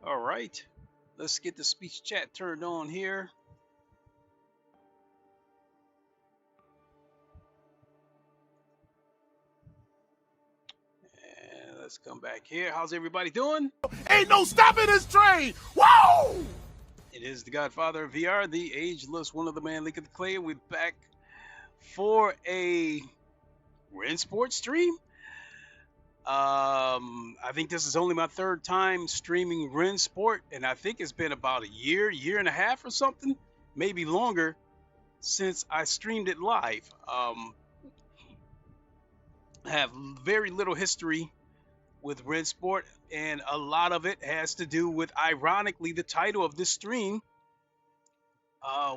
All right, let's get the speech chat turned on here. And let's come back here. How's everybody doing? Ain't no stopping this train. Whoa! It is the Godfather of VR, the ageless one of the man, Link of the Clay. We're back for a Rennsport stream. I think this is only my third time streaming Rennsport, and I think it's been about a year and a half or something, maybe longer. since I streamed it live. I have very little history with Rennsport, and a lot of it has to do with, ironically, the title of this stream.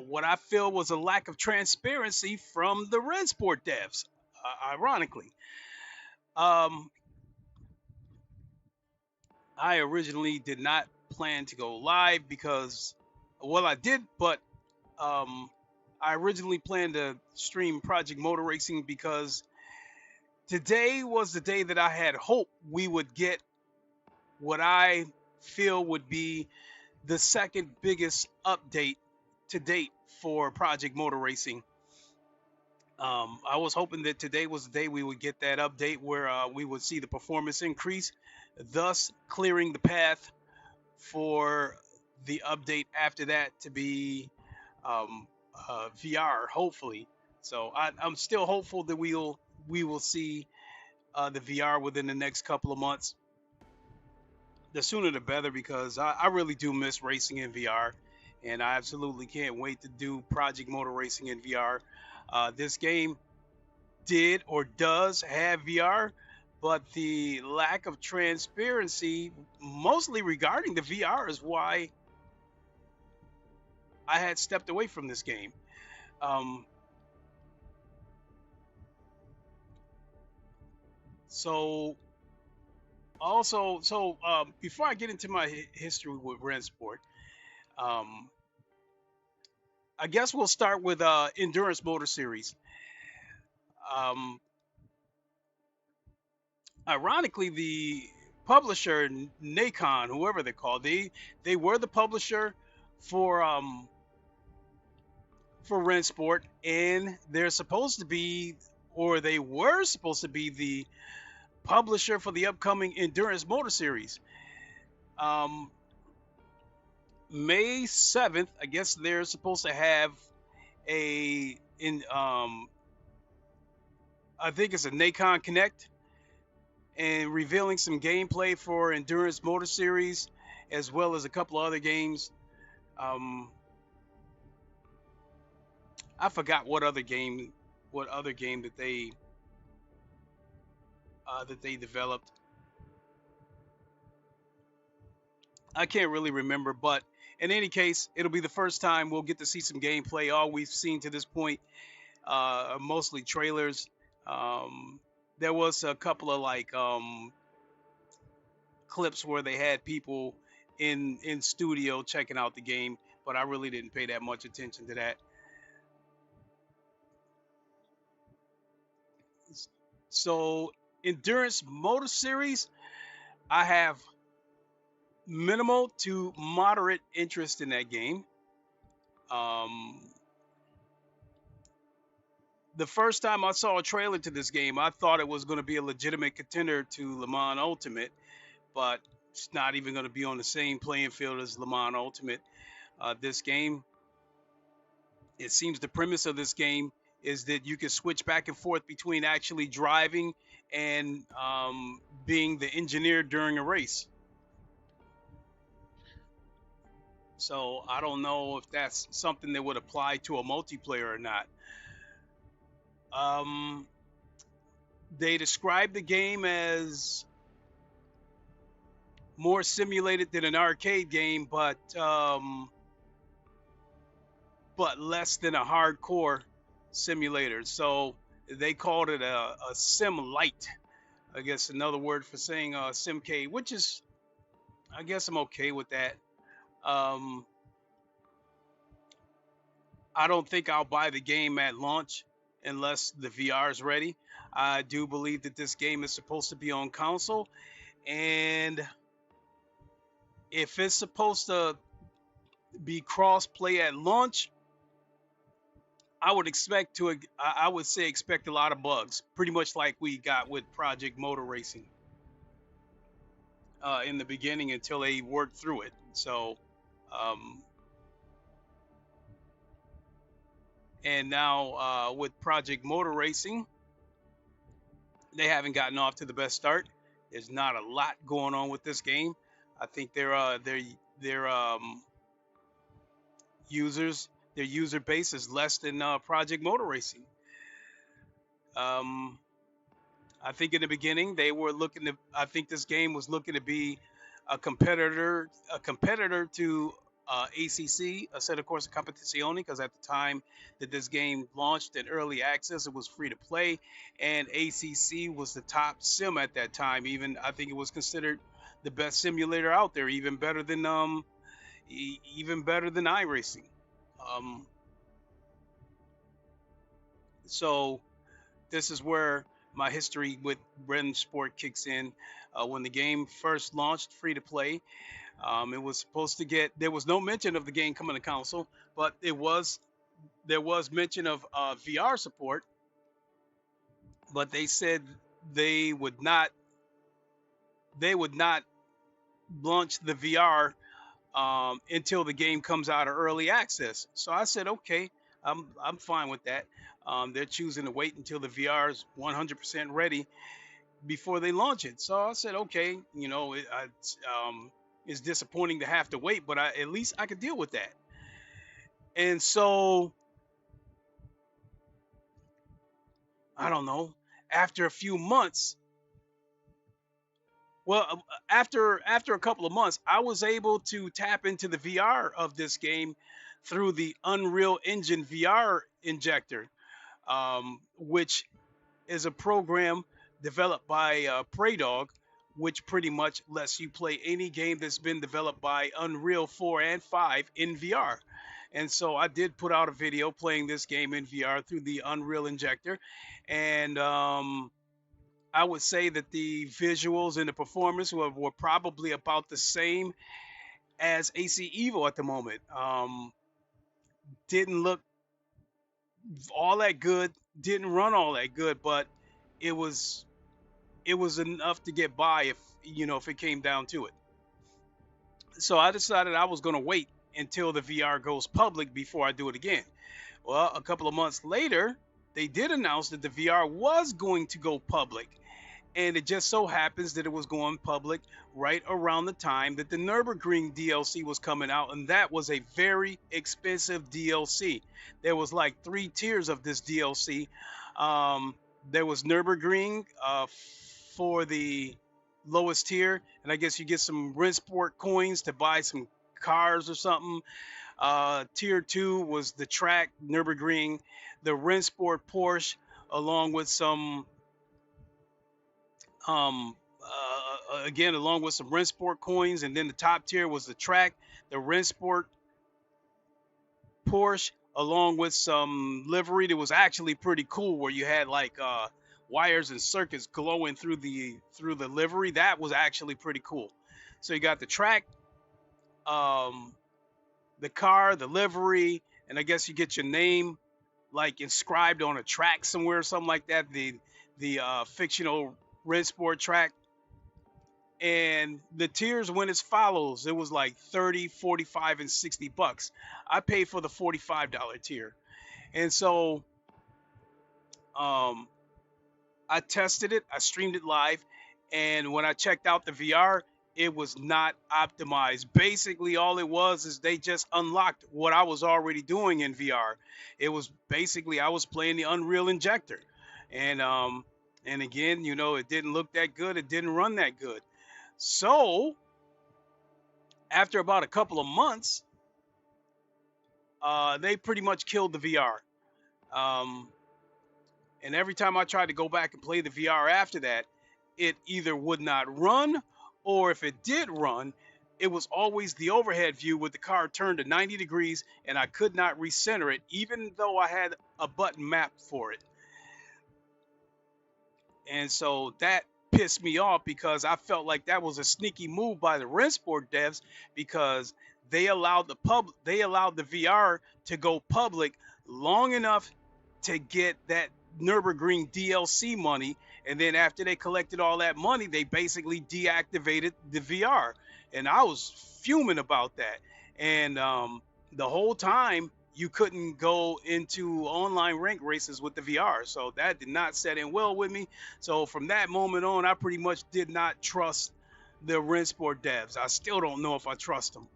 What I feel was a lack of transparency from the Rennsport devs, ironically. I originally did not plan to go live because, well, I did, but I originally planned to stream Project Motor Racing because today was the day that I had hoped we would get what I feel would be the second biggest update to date for Project Motor Racing. I was hoping that today was the day we would get that update where we would see the performance increase, thus clearing the path for the update after that to be VR, hopefully. So I'm still hopeful that we will see the VR within the next couple of months. The sooner the better, because I really do miss racing in VR, and I absolutely can't wait to do Project Motor Racing in VR. This game did or does have VR, but the lack of transparency, mostly regarding the VR, is why I had stepped away from this game. Before I get into my history with Rennsport, I guess we'll start with Endurance Motor Series. Ironically, the publisher, Nacon, whoever they're called, they were the publisher for Rennsport, and they're supposed to be, or they were supposed to be, the publisher for the upcoming Endurance Motor Series. May 7th, I guess they're supposed to have I think it's a Nacon Connect, and revealing some gameplay for Endurance Motor Series, as well as a couple of other games. I forgot what other game that they developed. I can't really remember, but in any case, it'll be the first time we'll get to see some gameplay. All we've seen to this point are mostly trailers. There was a couple of clips where they had people in studio checking out the game, but I really didn't pay that much attention to that. So, Endurance Motor Series, I have minimal to moderate interest in that game. The first time I saw a trailer to this game, I thought it was going to be a legitimate contender to Le Mans Ultimate, but it's not even going to be on the same playing field as Le Mans Ultimate. This game, it seems the premise of this game is that you can switch back and forth between actually driving and being the engineer during a race. So I don't know if that's something that would apply to a multiplayer or not. They describe the game as more simulated than an arcade game, but less than a hardcore simulator. So they called it a sim light, I guess another word for saying SimK, which is, I guess I'm okay with that. I don't think I'll buy the game at launch unless the VR is ready. I do believe that this game is supposed to be on console, and if it's supposed to be cross-play at launch, I would expect a lot of bugs, pretty much like we got with Project Motor Racing in the beginning until they worked through it. So, and now with Project Motor Racing, they haven't gotten off to the best start. There's not a lot going on with this game. I think their users their user base is less than Project Motor Racing. I think in the beginning they were looking to. I think this game was looking to be a competitor to ACC, Assetto Corsa Competizione, because at the time that this game launched in early access, it was free to play, and ACC was the top sim at that time. Even I think it was considered the best simulator out there, even better than iRacing. So this is where my history with Rennsport kicks in. When the game first launched free to play, it was supposed to get. There was no mention of the game coming to console, but there was mention of VR support. But they said they would not launch the VR until the game comes out of early access. So I said, okay, I'm fine with that. They're choosing to wait until the VR is 100% ready before they launch it. So I said, okay, you know, it's disappointing to have to wait, but at least I could deal with that. And so, I don't know, after a few months, well, after a couple of months, I was able to tap into the VR of this game through the Unreal Engine VR injector, which is a program developed by Praydog, which pretty much lets you play any game that's been developed by Unreal 4 and 5 in VR. And so I did put out a video playing this game in VR through the Unreal injector, and I would say that the visuals and the performance were probably about the same as AC Evo at the moment. Didn't look all that good, didn't run all that good, but it was enough to get by if it came down to it. So I decided I was going to wait until the VR goes public before I do it again. Well, a couple of months later, they did announce that the VR was going to go public. And it just so happens that it was going public right around the time that the Nürburgring DLC was coming out, and that was a very expensive DLC. There was like 3 tiers of this DLC. There was Nürburgring for the lowest tier, and I guess you get some Rennsport coins to buy some cars or something. Tier 2 was the track Nürburgring, the Rennsport Porsche, along with some along with some Rennsport coins, and then the top tier was the track, the Rennsport Porsche, along with some livery that was actually pretty cool, where you had like wires and circuits glowing through the livery. That was actually pretty cool. So you got the track, the car, the livery, and I guess you get your name like inscribed on a track somewhere or something like that. The fictional Rennsport track. And the tiers went as follows. It was like 30, 45, and 60 bucks. I paid for the $45 tier. And so I tested it, I streamed it live, and when I checked out the VR, it was not optimized. Basically, all it was is they just unlocked what I was already doing in VR. It was basically I was playing the Unreal Injector. And again, it didn't look that good. It didn't run that good. So after about a couple of months, they pretty much killed the VR. And every time I tried to go back and play the VR after that, it either would not run, or if it did run, it was always the overhead view with the car turned to 90 degrees, and I could not recenter it, even though I had a button mapped for it. And so that pissed me off, because I felt like that was a sneaky move by the Rennsport devs, because they allowed the VR to go public long enough to get that Nürburgring DLC money, and then after they collected all that money, they basically deactivated the VR, and I was fuming about that. And the whole time you couldn't go into online rank races with the VR, so that did not set in well with me. So from that moment on, I pretty much did not trust the Rennsport devs. I still don't know if I trust them.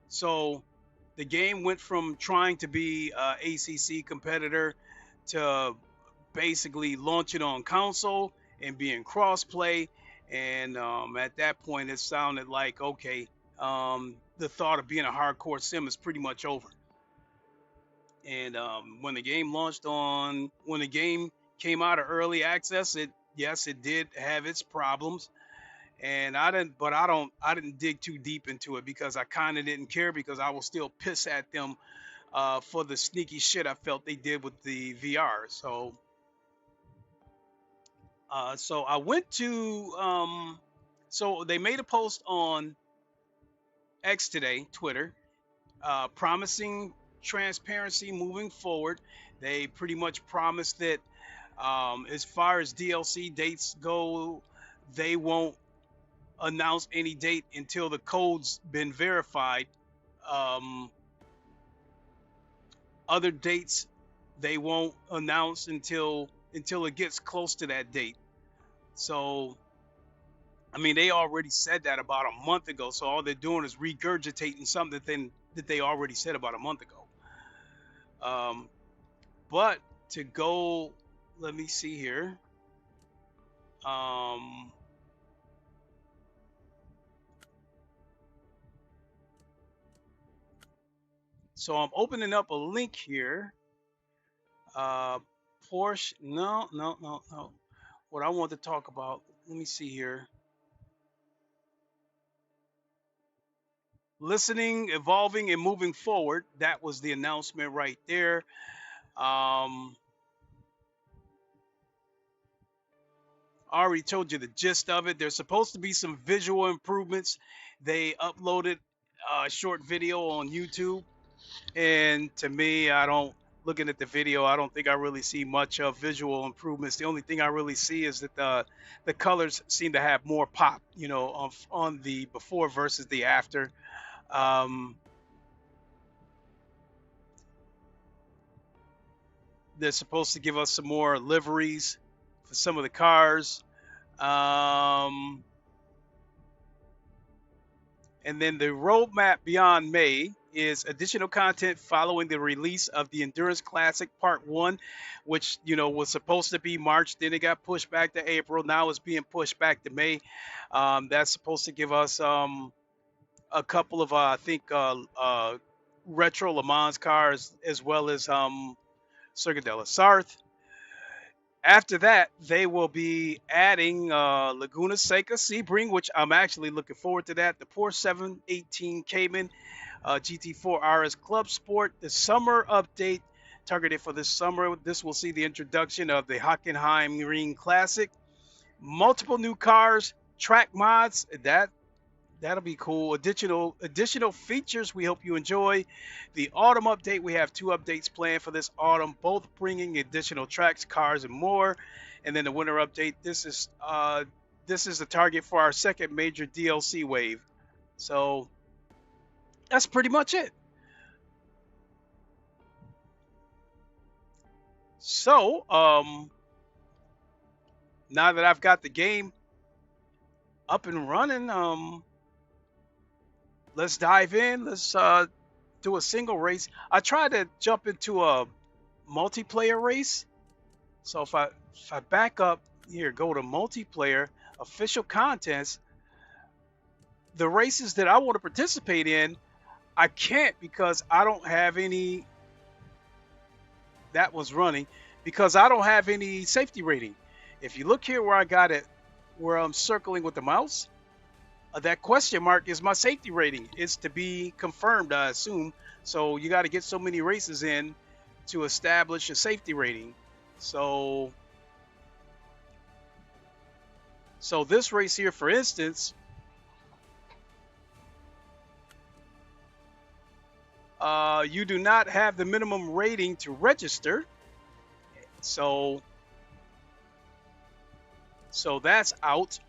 So the game went from trying to be a ACC competitor to basically launching on console and being cross-play. And at that point, it sounded like, okay, the thought of being a hardcore sim is pretty much over. And when the game when the game came out of early access, yes, it did have its problems. And I didn't dig too deep into it because I kind of didn't care, because I was still pissed at them for the sneaky shit I felt they did with the VR. So I went to so they made a post on X today, Twitter, promising transparency moving forward. They pretty much promised that as far as DLC dates go, they won't announce any date until the code's been verified. Other dates they won't announce until it gets close to that date. So I mean, they already said that about a month ago, so all they're doing is regurgitating something that they already said about a month ago. But to go, let me see here. So I'm opening up a link here. Porsche, no. What I want to talk about, let me see here. Listening, evolving, and moving forward. That was the announcement right there. I already told you the gist of it. There's supposed to be some visual improvements. They uploaded a short video on YouTube, and to me, looking at the video, I don't think I really see much of visual improvements. The only thing I really see is that the colors seem to have more pop, on the before versus the after. They're supposed to give us some more liveries for some of the cars. And then the roadmap beyond May is additional content following the release of the Endurance Classic Part 1, which, was supposed to be March. Then it got pushed back to April. Now it's being pushed back to May. That's supposed to give us a couple of, I think, retro Le Mans cars, as well as Circuit de la Sarthe. After that, they will be adding Laguna Seca Sebring, which I'm actually looking forward to that. The Porsche 718 Cayman, GT4 RS Clubsport. The summer update targeted for this summer. This will see the introduction of the Hockenheim Marine Classic. Multiple new cars, track mods. That'll be cool. Additional features we hope you enjoy. The autumn update, we have 2 updates planned for this autumn, both bringing additional tracks, cars, and more. And then the winter update, this is the target for our second major DLC wave. So that's pretty much it. So now that I've got the game up and running, let's dive in. Let's do a single race. I tried to jump into a multiplayer race. So if I back up here, go to multiplayer, official contest, the races that I want to participate in, I can't because I don't have any. That was running because I don't have any safety rating. If you look here where I got it, where I'm circling with the mouse, that question mark is my safety rating. It's to be confirmed, I assume. So you got to get so many races in to establish a safety rating. So this race here, for instance, you do not have the minimum rating to register. So that's out.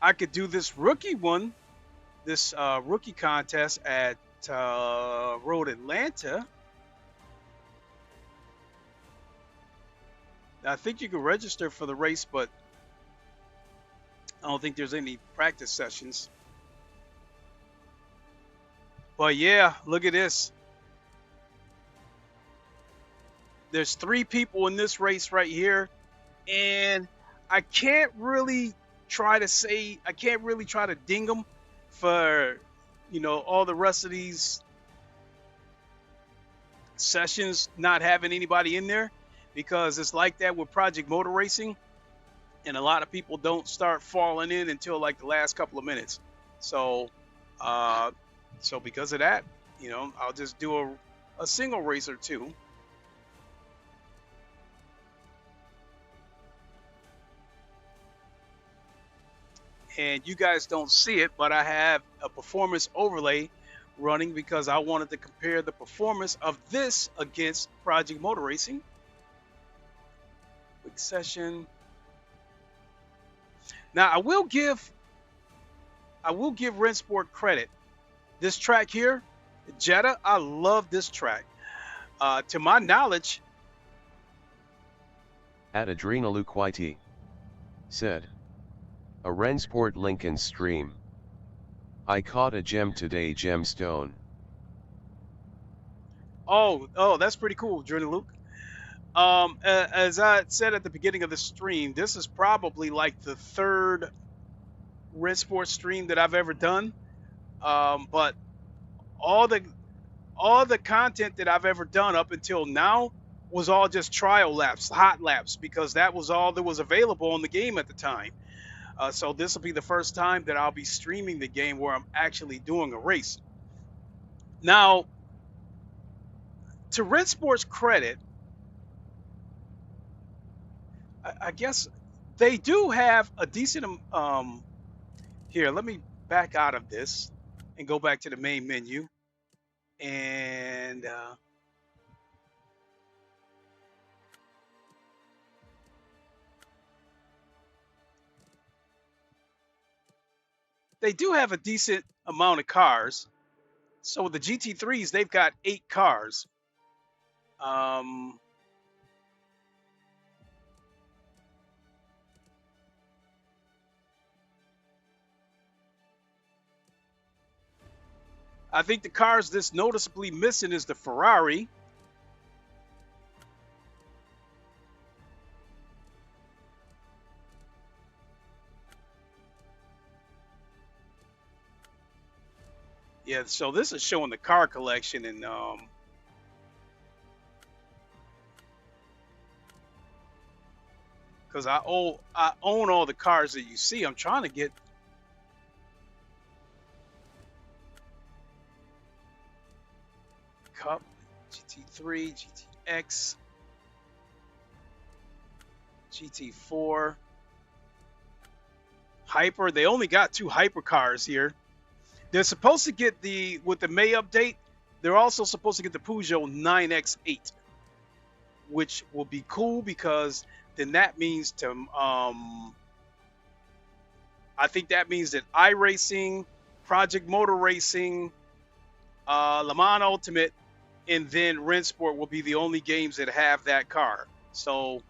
I could do this rookie one, this rookie contest at Road Atlanta. I think you can register for the race, but I don't think there's any practice sessions. But yeah, look at this. There's 3 people in this race right here, and I can't really try to ding them for, all the rest of these sessions not having anybody in there, because it's like that with Project Motor Racing, and a lot of people don't start falling in until like the last couple of minutes. So because of that, I'll just do a single race or two. And you guys don't see it, but I have a performance overlay running because I wanted to compare the performance of this against Project Motor Racing. Quick session. Now I will give Rennsport credit. This track here, Jeddah, I love this track. To my knowledge, at Adrenaluke said, a Rennsport Lincoln stream. I caught a gem today, gemstone. Oh, that's pretty cool, Adrenaluke. As I said at the beginning of the stream, this is probably like the 3rd Rennsport stream that I've ever done. But all the content that I've ever done up until now was all just trial laps, hot laps, because that was all that was available on the game at the time. So this will be the first time that I'll be streaming the game where I'm actually doing a race. Now, to Rennsport's credit, I guess they do have a decent here, let me back out of this and go back to the main menu, and they do have a decent amount of cars. So the GT3s, they've got 8 cars. I think the cars that's noticeably missing is the Ferrari. Yeah, so this is showing the car collection, and because I own all the cars that you see, I'm trying to get Cup, GT3, GTX, GT4, Hyper. They only got 2 Hyper cars here. They're supposed to get with the May update, they're also supposed to get the Peugeot 9X8, which will be cool because then that means I think that means that iRacing, Project Motor Racing, Le Mans Ultimate, and then Rennsport will be the only games that have that car. So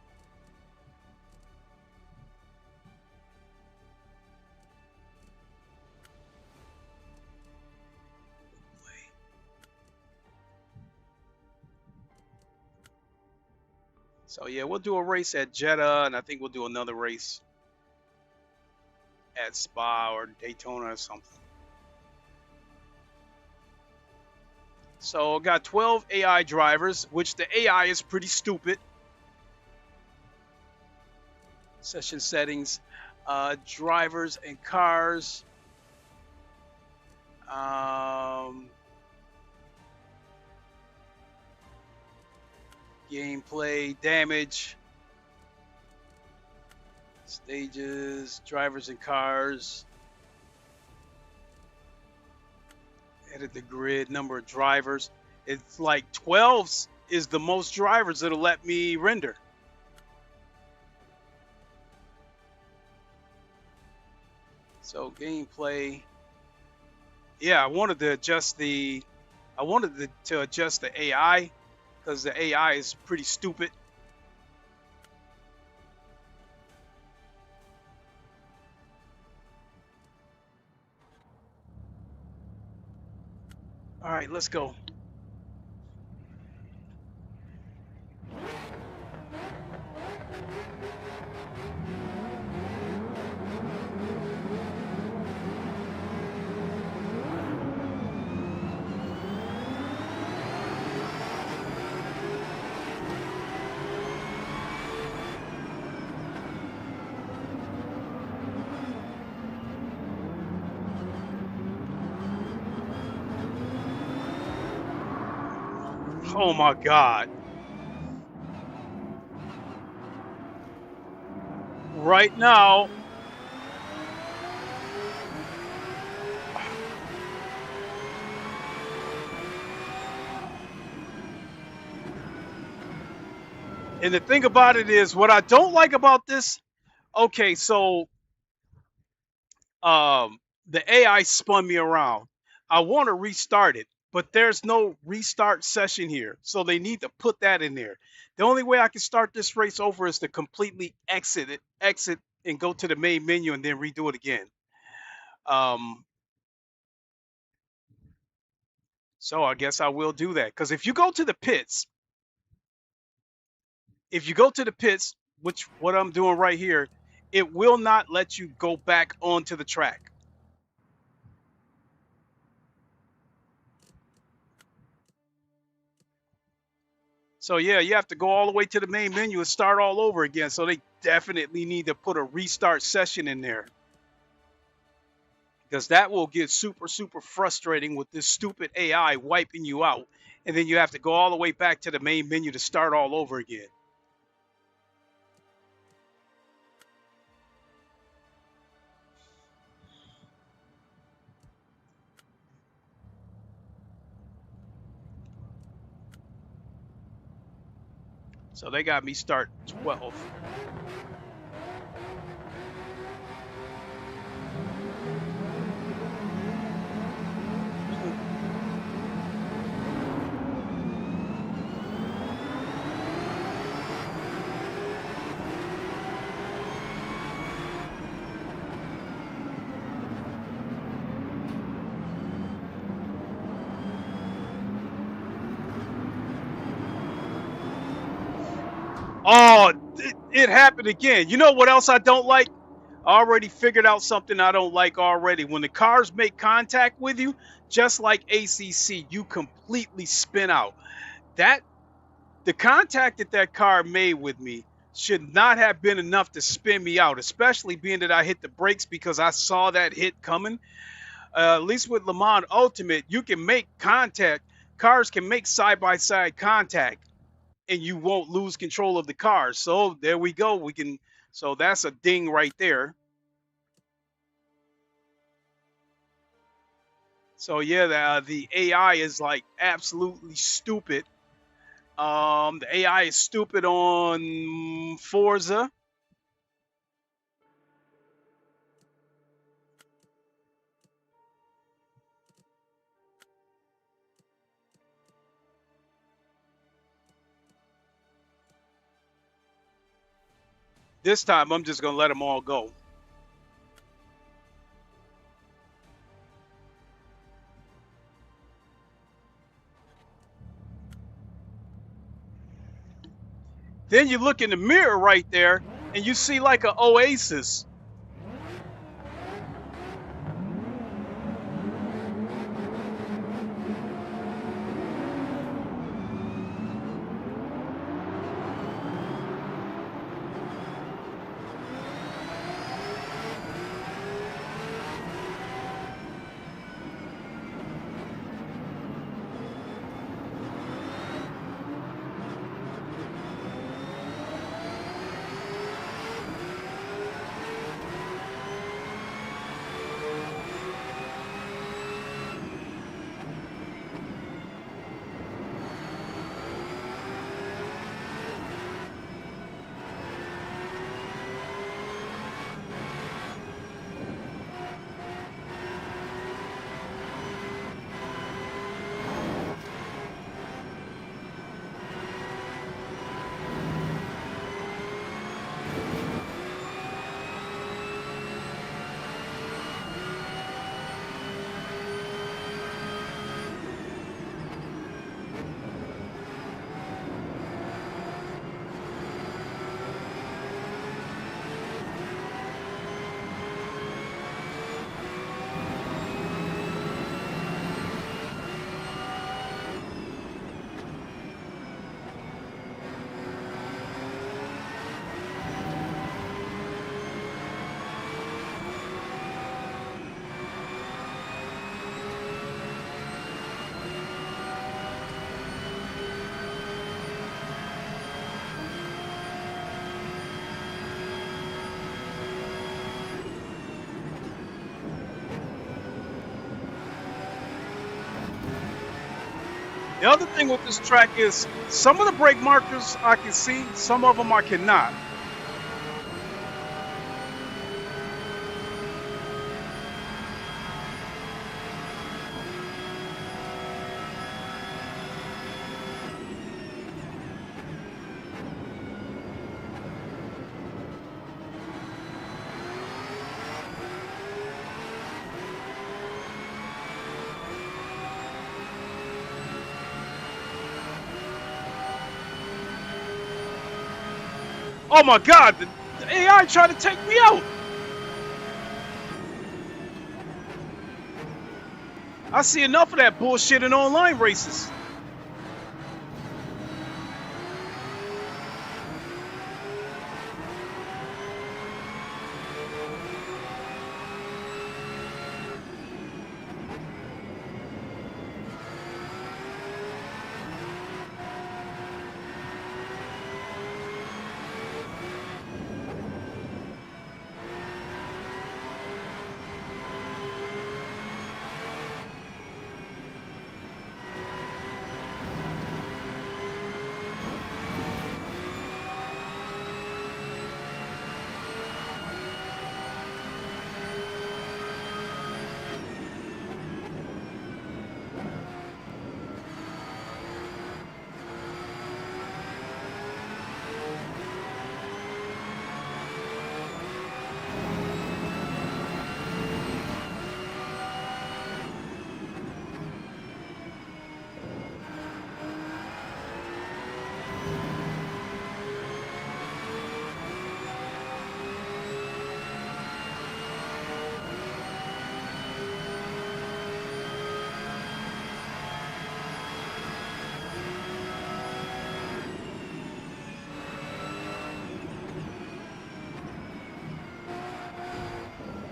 yeah, we'll do a race at Jeddah, and I think we'll do another race at Spa or Daytona or something. So I got 12 AI drivers, which the AI is pretty stupid. Session settings, drivers and cars. Gameplay, damage, stages, drivers and cars. Edit the grid, number of drivers. It's like 12 is the most drivers that'll let me render. So gameplay. Yeah, I wanted to adjust the AI because the AI is pretty stupid. All All right, let's go. Oh my God. Right now, and the thing about it is, what I don't like about this, okay, so the AI spun me around. I want to restart it, but there's no restart session here. So they need to put that in there. The only way I can start this race over is to completely exit and go to the main menu and then redo it again. So I guess I will do that. Because if you go to the pits, which what I'm doing right here, it will not let you go back onto the track. So yeah, you have to go all the way to the main menu and start all over again. So they definitely need to put a restart session in there. Because that will get super, super frustrating with this stupid AI wiping you out. And then you have to go all the way back to the main menu to start all over again. So they got me start 12. Oh, it happened again. You know what else I don't like? I already figured out something I don't like already. When the cars make contact with you, just like ACC, you completely spin out. The contact that car made with me should not have been enough to spin me out, especially being that I hit the brakes because I saw that hit coming. At least with Le Mans Ultimate, you can make contact. Cars can make side-by-side contact, and you won't lose control of the car. So there we go. So that's a ding right there. So yeah, the AI is like absolutely stupid. The AI is stupid on Forza. This time, I'm just going to let them all go. Then you look in the mirror right there, and you see like an oasis. The other thing with this track is some of the brake markers I can see, some of them I cannot. Oh my God, the AI tried to take me out. I see enough of that bullshit in online races.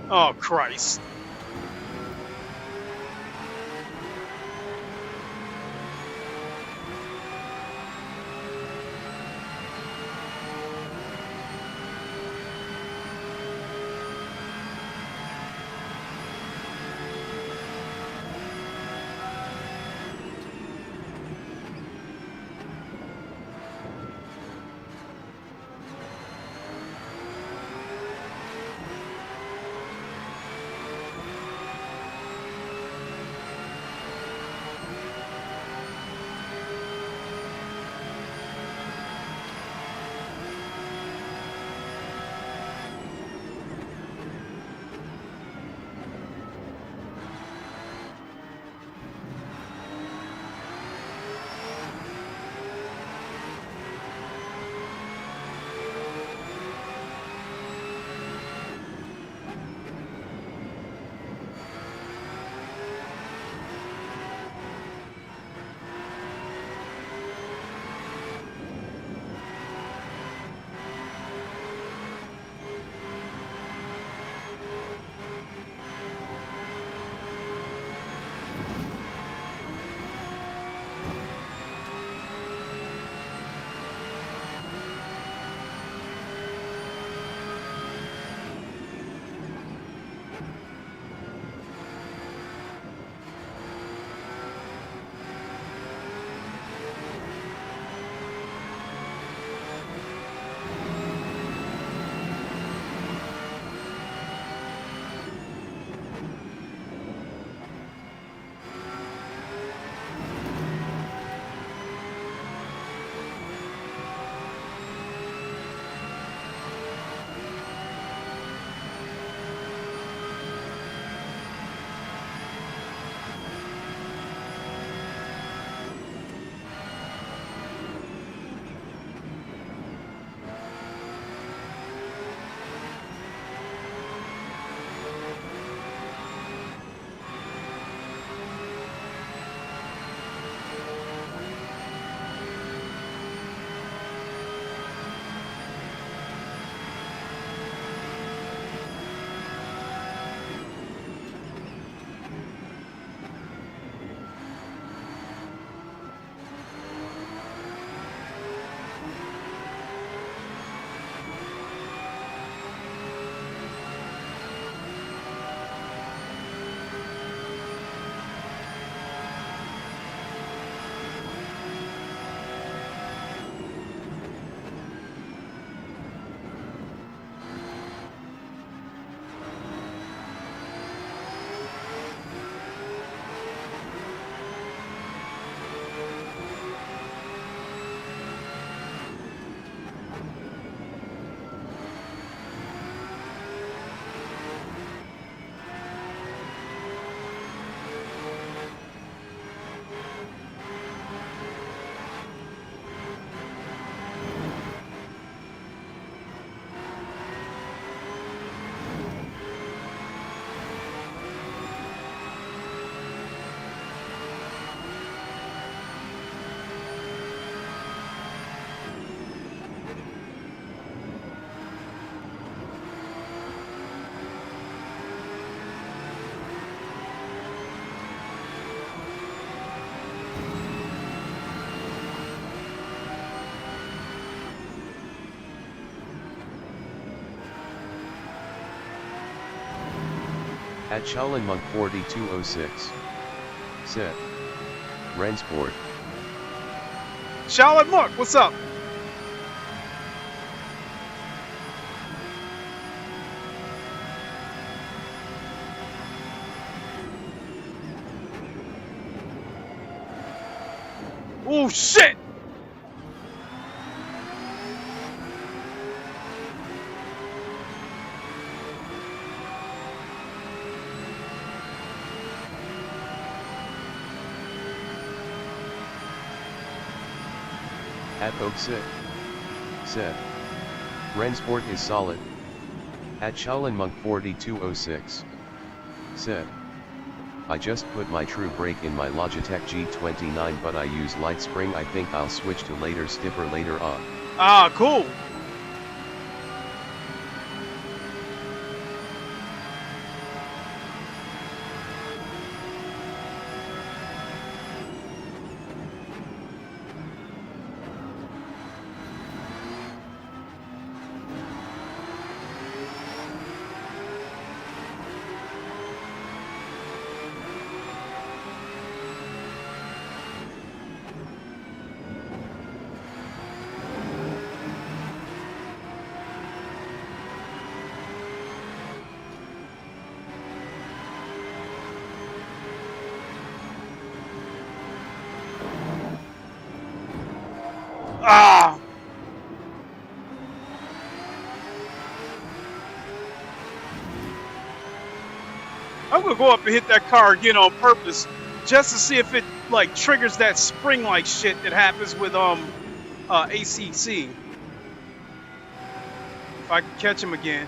Oh, Christ. At Shaolin 4206. Said. Rennsport. Charlotte Monk, what's up? Oh shit! At Oaksit. Said. Rennsport is solid. At Shaolin Monk 4206. Said. I just put my true brake in my Logitech G923 but I use light spring. I think I'll switch to later stiffer later on. Ah, cool. Ah! I'm gonna go up and hit that car again on purpose, just to see if it like triggers that spring-like shit that happens with ACC. If I can catch him again.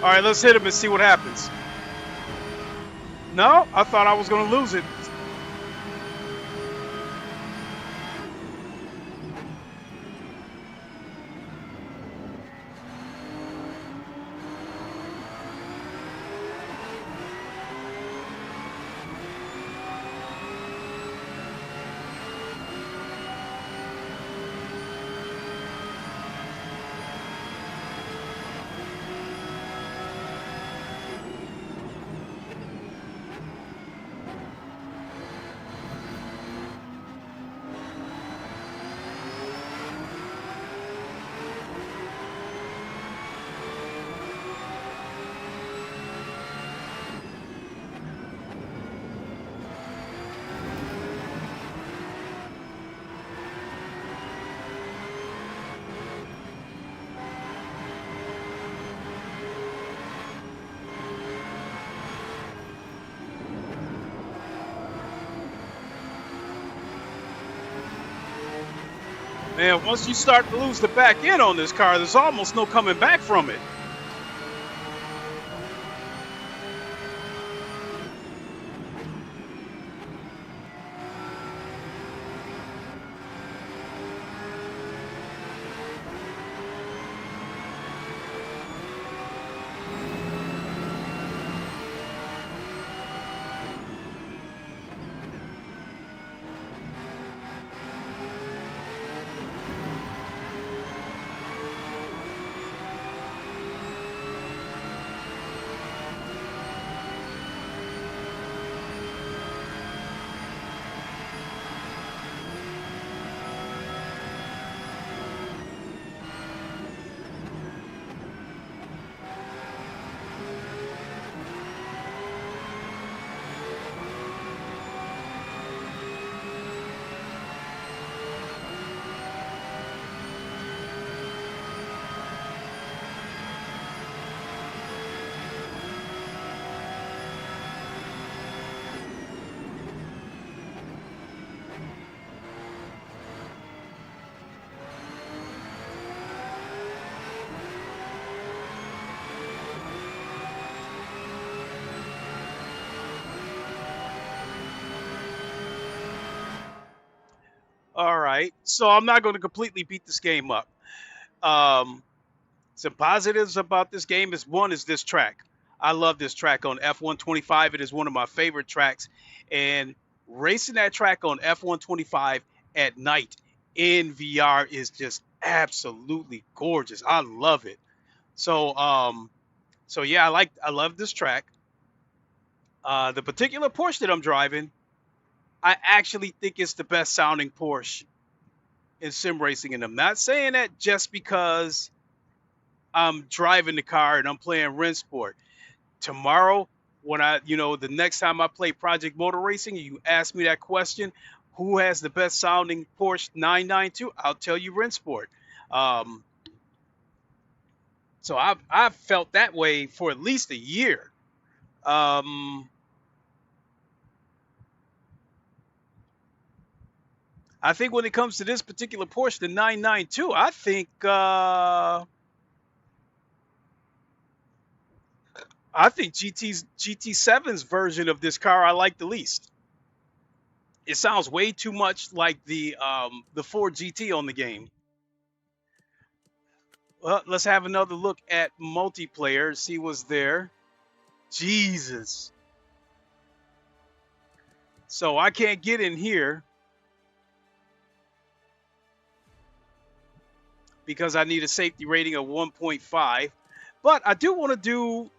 All right, let's hit him and see what happens. No, I thought I was going to lose it. Man, once you start to lose the back end on this car, there's almost no coming back from it. right? So I'm not going to completely beat this game up. Some positives about this game is, one is this track. I love this track on F125. It is one of my favorite tracks. And racing that track on F125 at night in VR is just absolutely gorgeous. I love it. So yeah, I love this track. The particular Porsche that I'm driving, I actually think it's the best sounding Porsche in sim racing, and I'm not saying that just because I'm driving the car and I'm playing Rennsport. Tomorrow, when the next time I play Project Motor Racing, you ask me that question, who has the best sounding Porsche 992? I'll tell you Rennsport. So I've felt that way for at least a year. I think when it comes to this particular Porsche, the 992, I think GT7's version of this car I like the least. It sounds way too much like the Ford GT on the game. Well, let's have another look at multiplayer, see what's there. Jesus. So I can't get in here because I need a safety rating of 1.5. But I do want to do,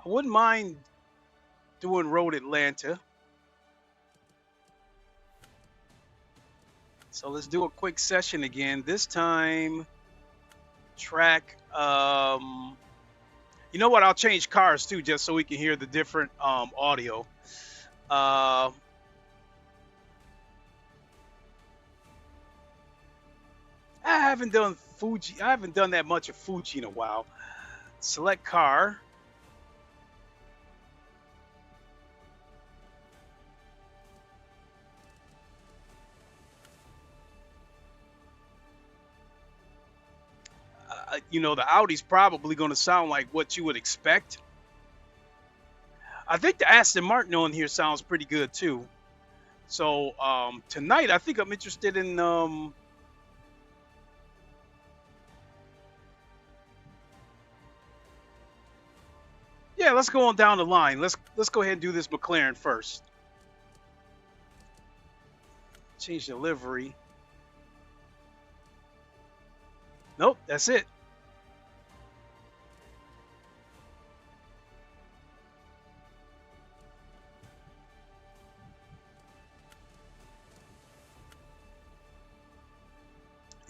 I wouldn't mind doing Road Atlanta. So let's do a quick session again. This time, track, you know what, I'll change cars too, just so we can hear the different audio. I haven't done Fuji. I haven't done that much of Fuji in a while. Select car. The Audi's probably going to sound like what you would expect. I think the Aston Martin on here sounds pretty good too. So tonight, I think I'm interested in yeah, let's go on down the line. Let's go ahead and do this McLaren first. Change the livery. Nope, that's it.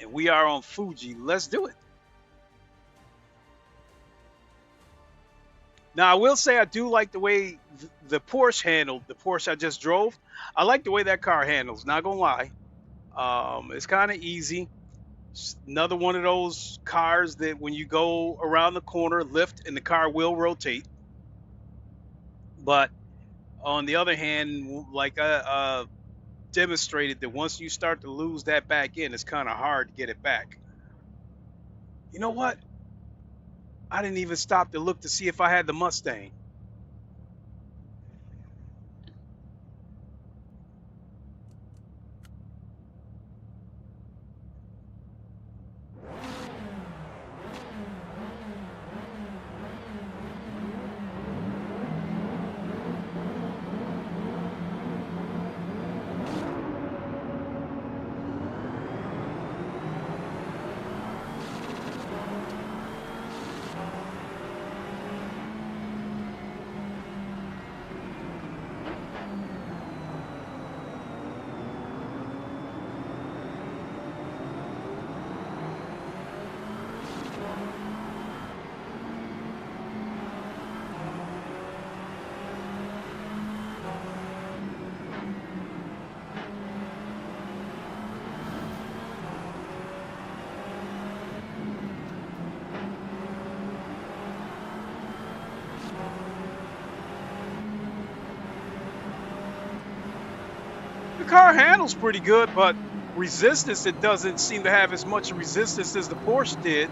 And we are on Fuji. Let's do it. Now, I will say I do like the way the Porsche handled, the Porsche I just drove. I like the way that car handles, not gonna lie. It's kind of easy. It's another one of those cars that when you go around the corner, lift, and the car will rotate. But on the other hand, like I demonstrated, that once you start to lose that back end, it's kind of hard to get it back. You know what? I didn't even stop to look to see if I had the Mustang. The car handles pretty good, but resistance, it doesn't seem to have as much resistance as the Porsche did.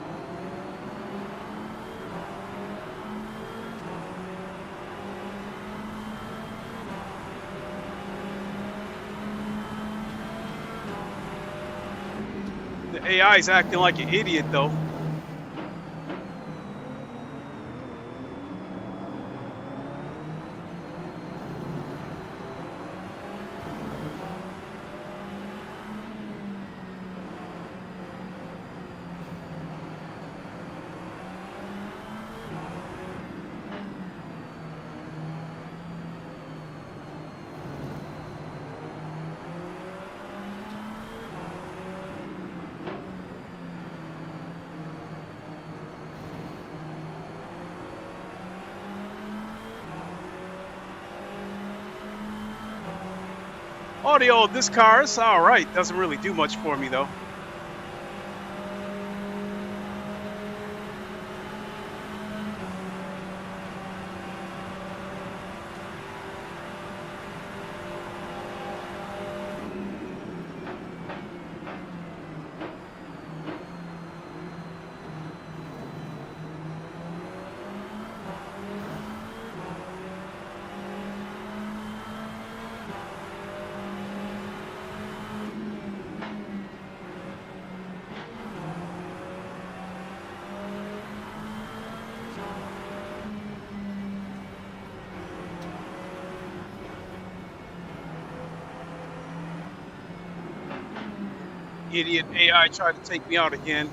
The AI is acting like an idiot, though. Audio of this car is all right. Doesn't really do much for me, though. Idiot AI tried to take me out again.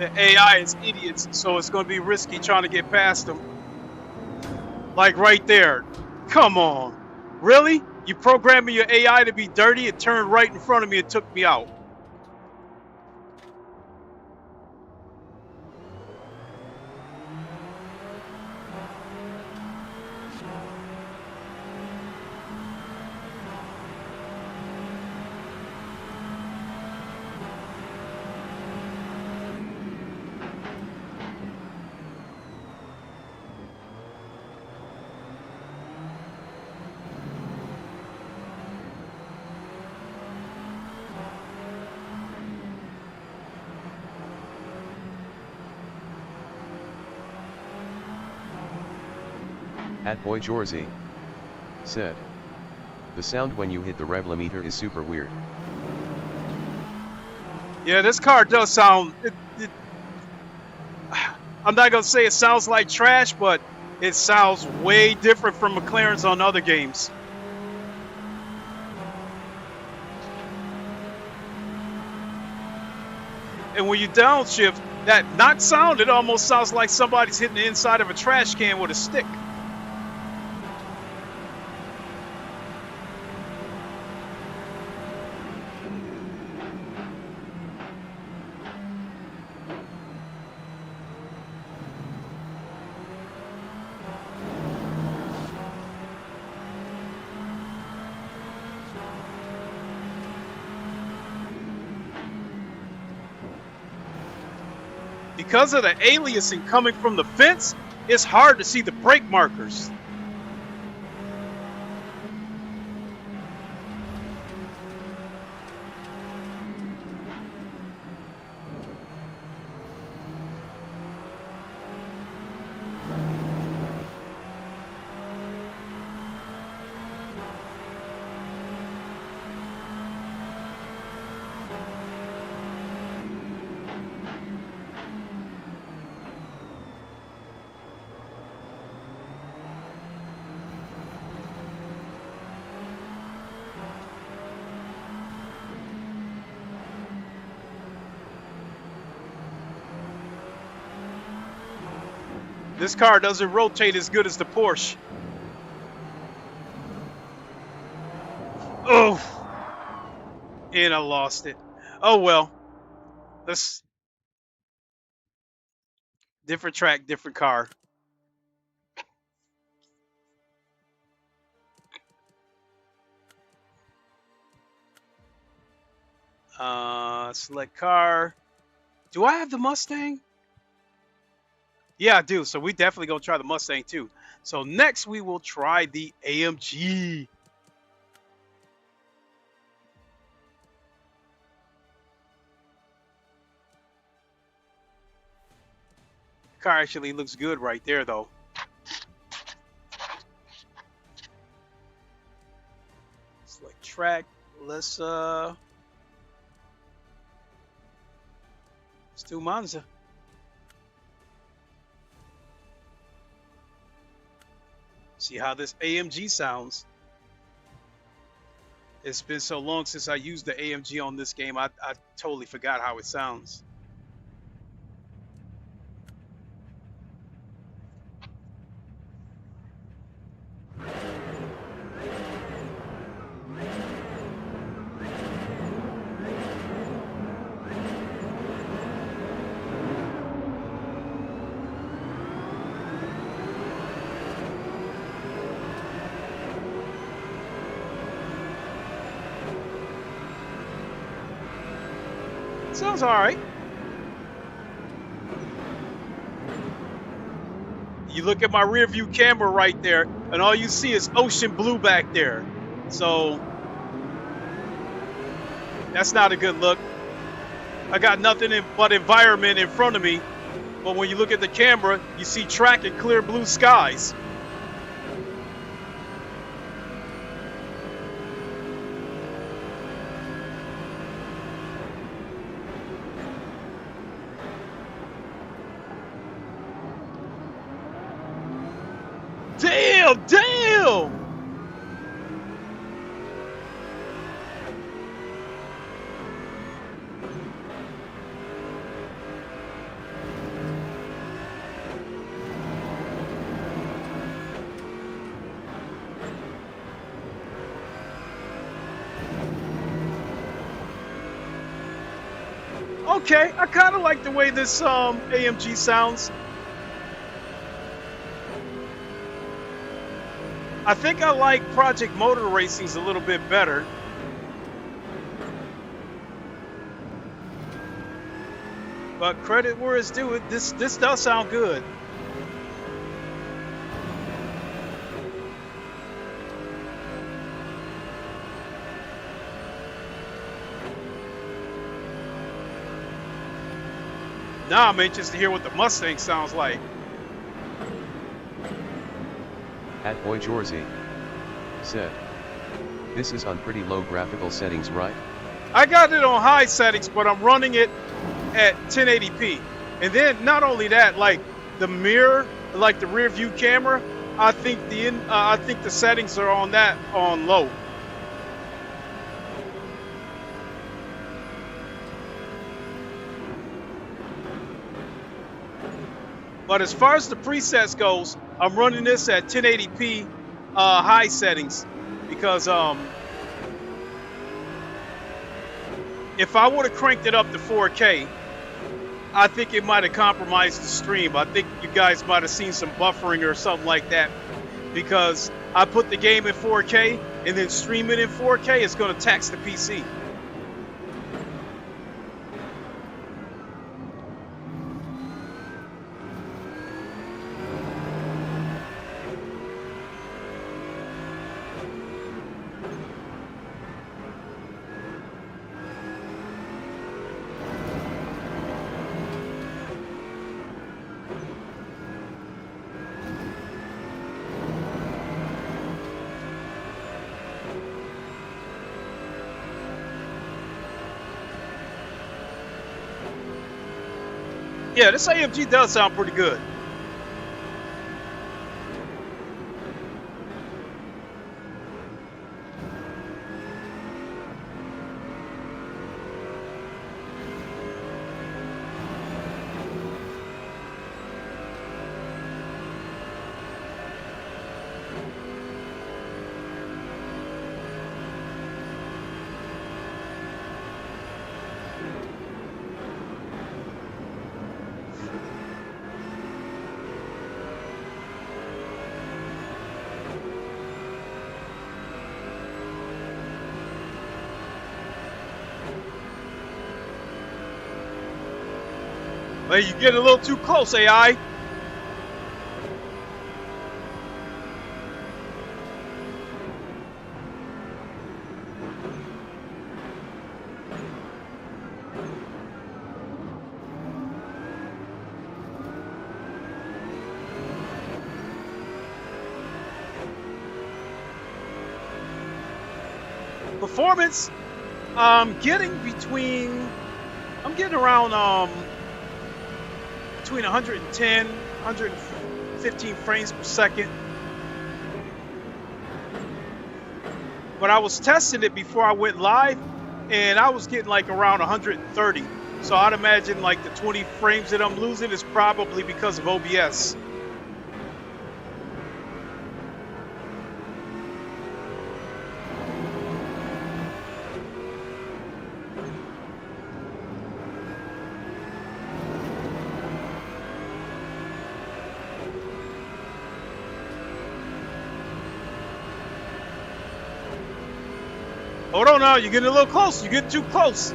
The AI is idiots, so it's going to be risky trying to get past them. Like right there. Come on. Really? You programming your AI to be dirty? It turned right in front of me and took me out. At Boy Jorzy said, the sound when you hit the rev limiter is super weird. Yeah, this car does sound... I'm not going to say it sounds like trash, but it sounds way different from McLaren's on other games. And when you downshift, that not sound, it almost sounds like somebody's hitting the inside of a trash can with a stick. because of the aliasing coming from the fence, it's hard to see the brake markers. This car doesn't rotate as good as the Porsche. Oh, and I lost it. Oh well. Let's different track, different car. Select car. Do I have the Mustang? Yeah, I do. So we definitely gonna try the Mustang too. So next we will try the AMG. The car actually looks good right there though. Select track. Let's do Monza. See how this AMG sounds. It's been so long since I used the AMG on this game, I totally forgot how it sounds. Sounds all right. You look at my rear view camera right there, and all you see is ocean blue back there. So that's not a good look. I got nothing but environment in front of me, but when you look at the camera, you see track and clear blue skies. Damn! Okay, I kind of like the way this AMG sounds. I think I like Project Motor Racing's a little bit better. But credit where it's due, this does sound good. Now I'm anxious to hear what the Mustang sounds like. At Boy Jorzy said, "This is on pretty low graphical settings, right?" I got it on high settings, but I'm running it at 1080p. And then not only that, like the mirror, like the rear view camera, I think the settings are on that on low. But as far as the presets goes, I'm running this at 1080p high settings because if I would have cranked it up to 4K, I think it might have compromised the stream. I think you guys might have seen some buffering or something like that because I put the game in 4K and then stream it in 4K, it's going to tax the PC. Yeah, this AMG does sound pretty good. Hey, you're getting a little too close, AI. Performance, I'm getting around between 110, 115 frames per second. But I was testing it before I went live, and I was getting like around 130. So I'd imagine like the 20 frames that I'm losing is probably because of OBS. Hold on now, you're getting a little close. You're getting too close.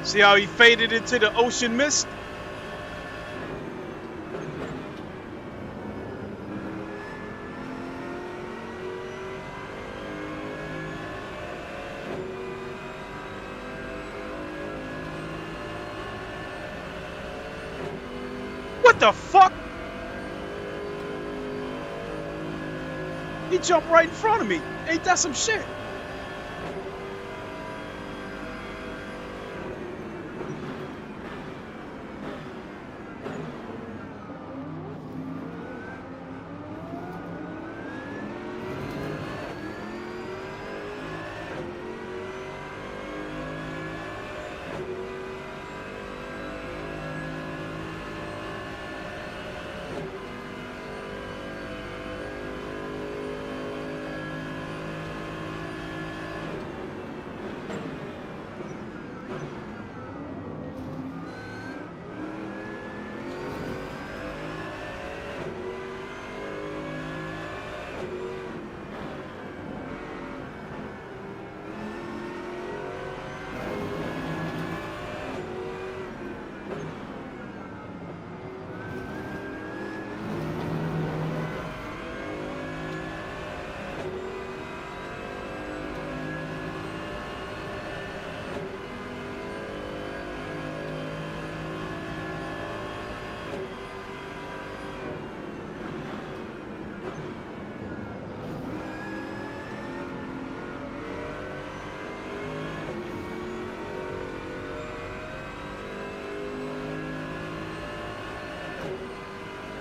See how he faded into the ocean mist? What the fuck? He jumped right in front of me. Ain't that some shit?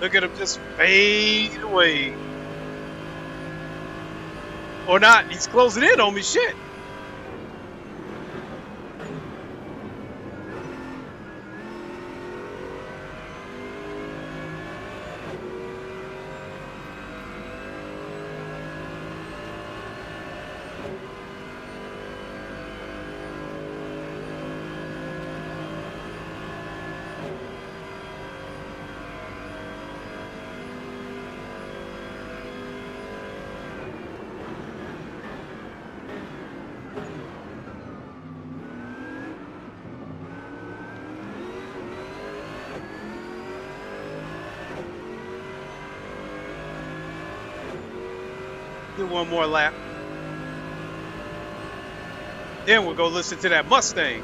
Look at him just fade away. Or not, he's closing in on me, shit. Do one more lap. Then we'll go listen to that Mustang.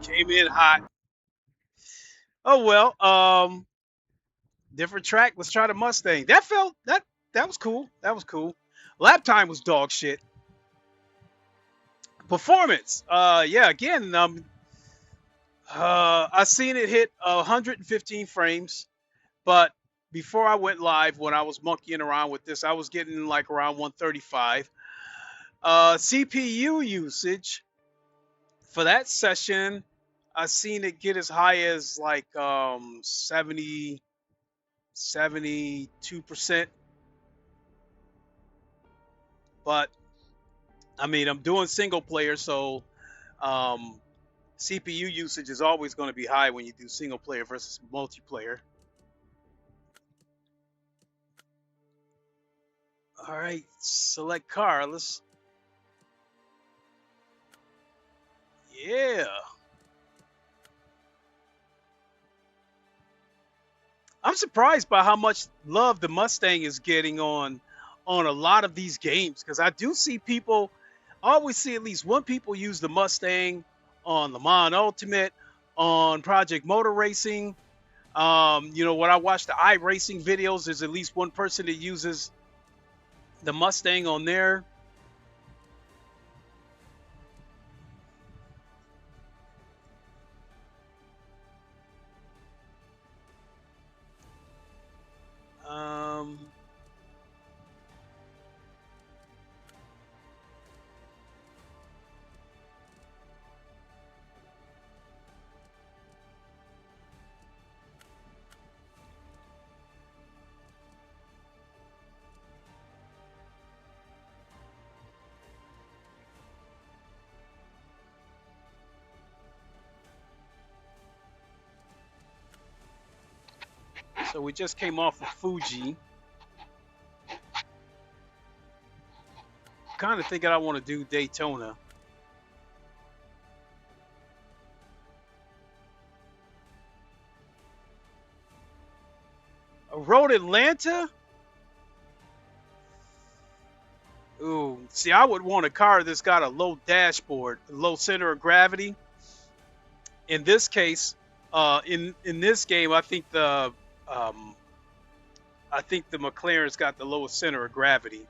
Came in hot. Oh well. Different track. Let's try the Mustang. That was cool. That was cool. Lap time was dog shit. Performance. Yeah. Again. I seen it hit 115 frames, but before I went live, when I was monkeying around with this, I was getting like around 135. CPU usage for that session, I seen it get as high as like 72%. But I mean, I'm doing single player, so CPU usage is always going to be high when you do single player versus multiplayer. All right, select car. Let's. Yeah. I'm surprised by how much love the Mustang is getting on a lot of these games, because I do see people, I always see at least one people use the Mustang on Le Mans Ultimate, on Project Motor Racing. You know, when I watch the iRacing videos, there's at least one person that uses the Mustang on there. So we just came off of Fuji. Kind of thinking I want to do Daytona. Road Atlanta? Ooh, see, I would want a car that's got a low dashboard, low center of gravity. In this case, in this game, I think the McLaren's got the lowest center of gravity.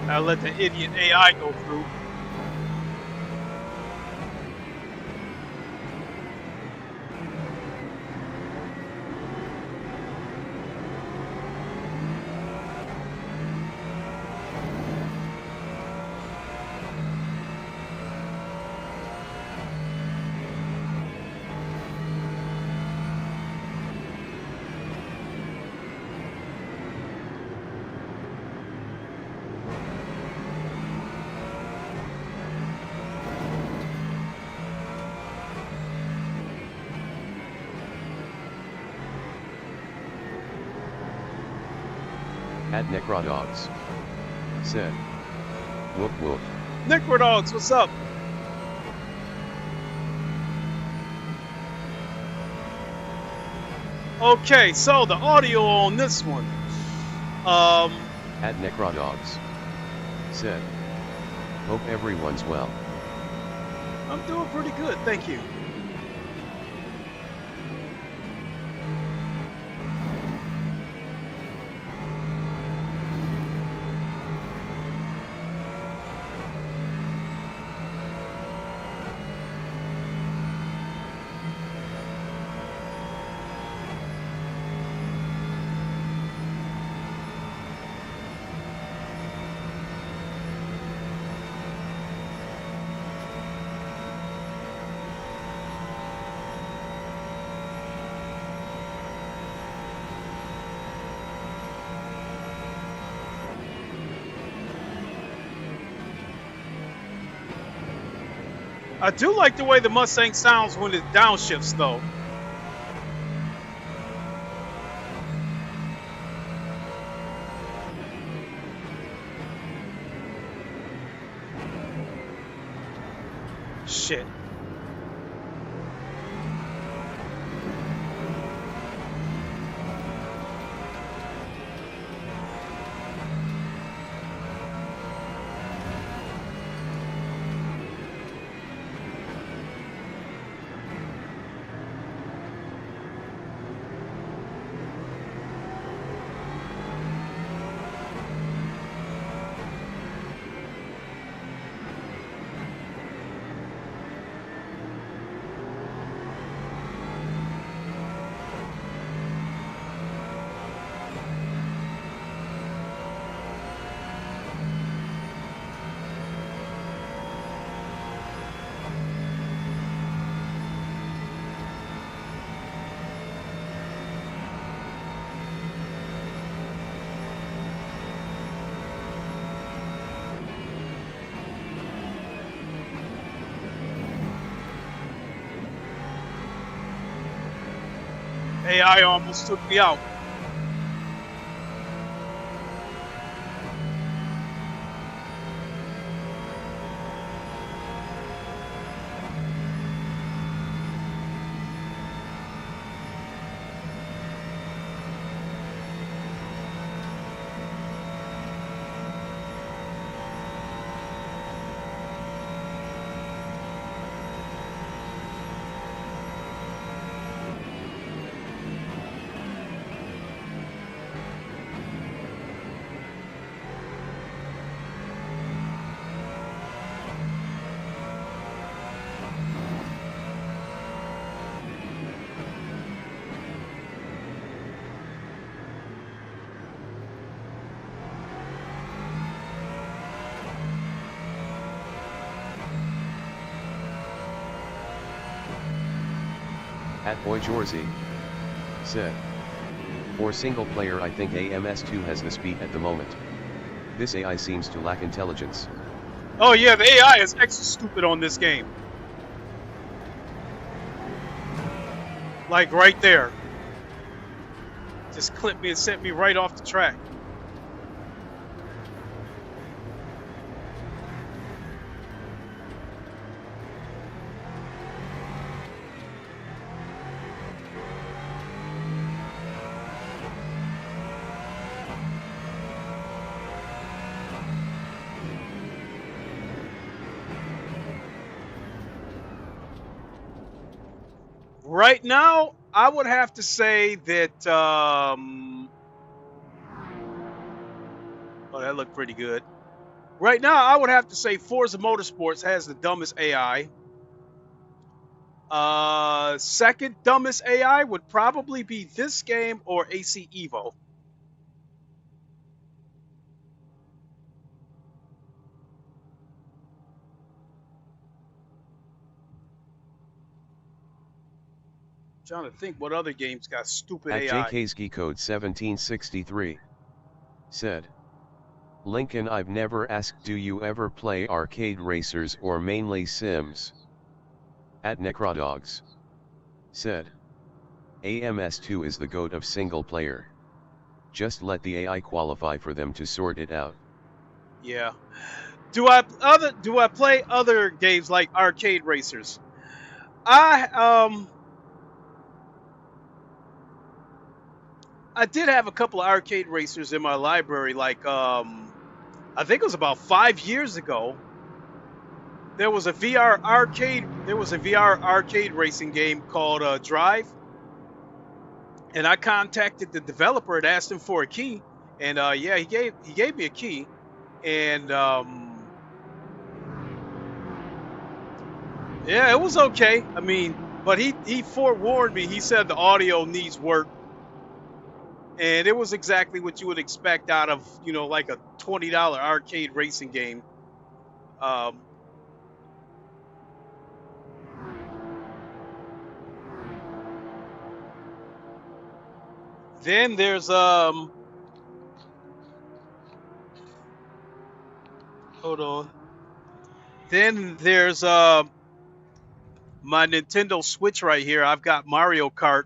I'll let the idiot AI go through. At Necrodogs. Said. Whoop whoop. Necrodogs, what's up? Okay, so the audio on this one. At Necrodogs. Said. Hope everyone's well. I'm doing pretty good, thank you. I do like the way the Mustang sounds when it downshifts, though. Shit. AI almost took me out. At Boy Jorzy. Said. For single player I think AM2 has the speed at the moment. This AI seems to lack intelligence. Oh yeah, the AI is extra stupid on this game. Like right there. Just clipped me and sent me right off the track. Right now, I would have to say that, oh, that looked pretty good. Right now, I would have to say Forza Motorsports has the dumbest AI. Second dumbest AI would probably be this game or AC Evo. Trying to think what other games got stupid At AI. J.Skill code 1763. Said. Lincoln, I've never asked, do you ever play arcade racers or mainly Sims? At Necrodogs. Said. AM2 is the GOAT of single player. Just let the AI qualify for them to sort it out. Yeah. Do I play other games like arcade racers? I did have a couple of arcade racers in my library. Like I think it was about 5 years ago. There was a VR arcade racing game called Drive, and I contacted the developer and asked him for a key, and yeah, he gave me a key, and yeah, it was okay. I mean, but he forewarned me. He said the audio needs work, and it was exactly what you would expect out of, you know, like a $20 arcade racing game. Then there's hold on. Then there's my Nintendo Switch right here. I've got Mario Kart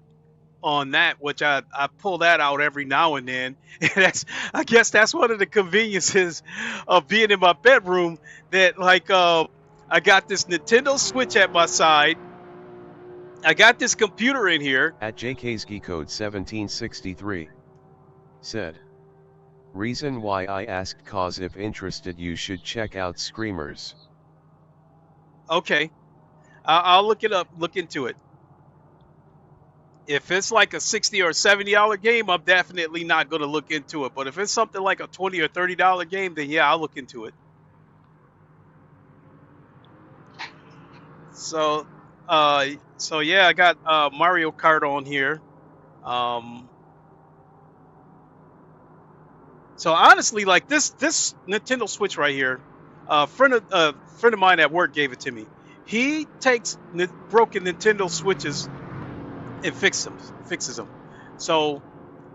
on that, which I pull that out every now and then. And I guess that's one of the conveniences of being in my bedroom, that like I got this Nintendo Switch at my side. I got this computer in here. At J.Skill code 1763 said, reason why I asked, cause if interested you should check out Screamers. Okay, I'll look it up, look into it. If it's like a $60 or $70 game, I'm definitely not going to look into it. But if it's something like a $20 or $30 game, then yeah, I'll look into it. So yeah, I got Mario Kart on here. So honestly, like this Nintendo Switch right here, a friend of mine at work gave it to me. He takes broken Nintendo Switches and fixes them. So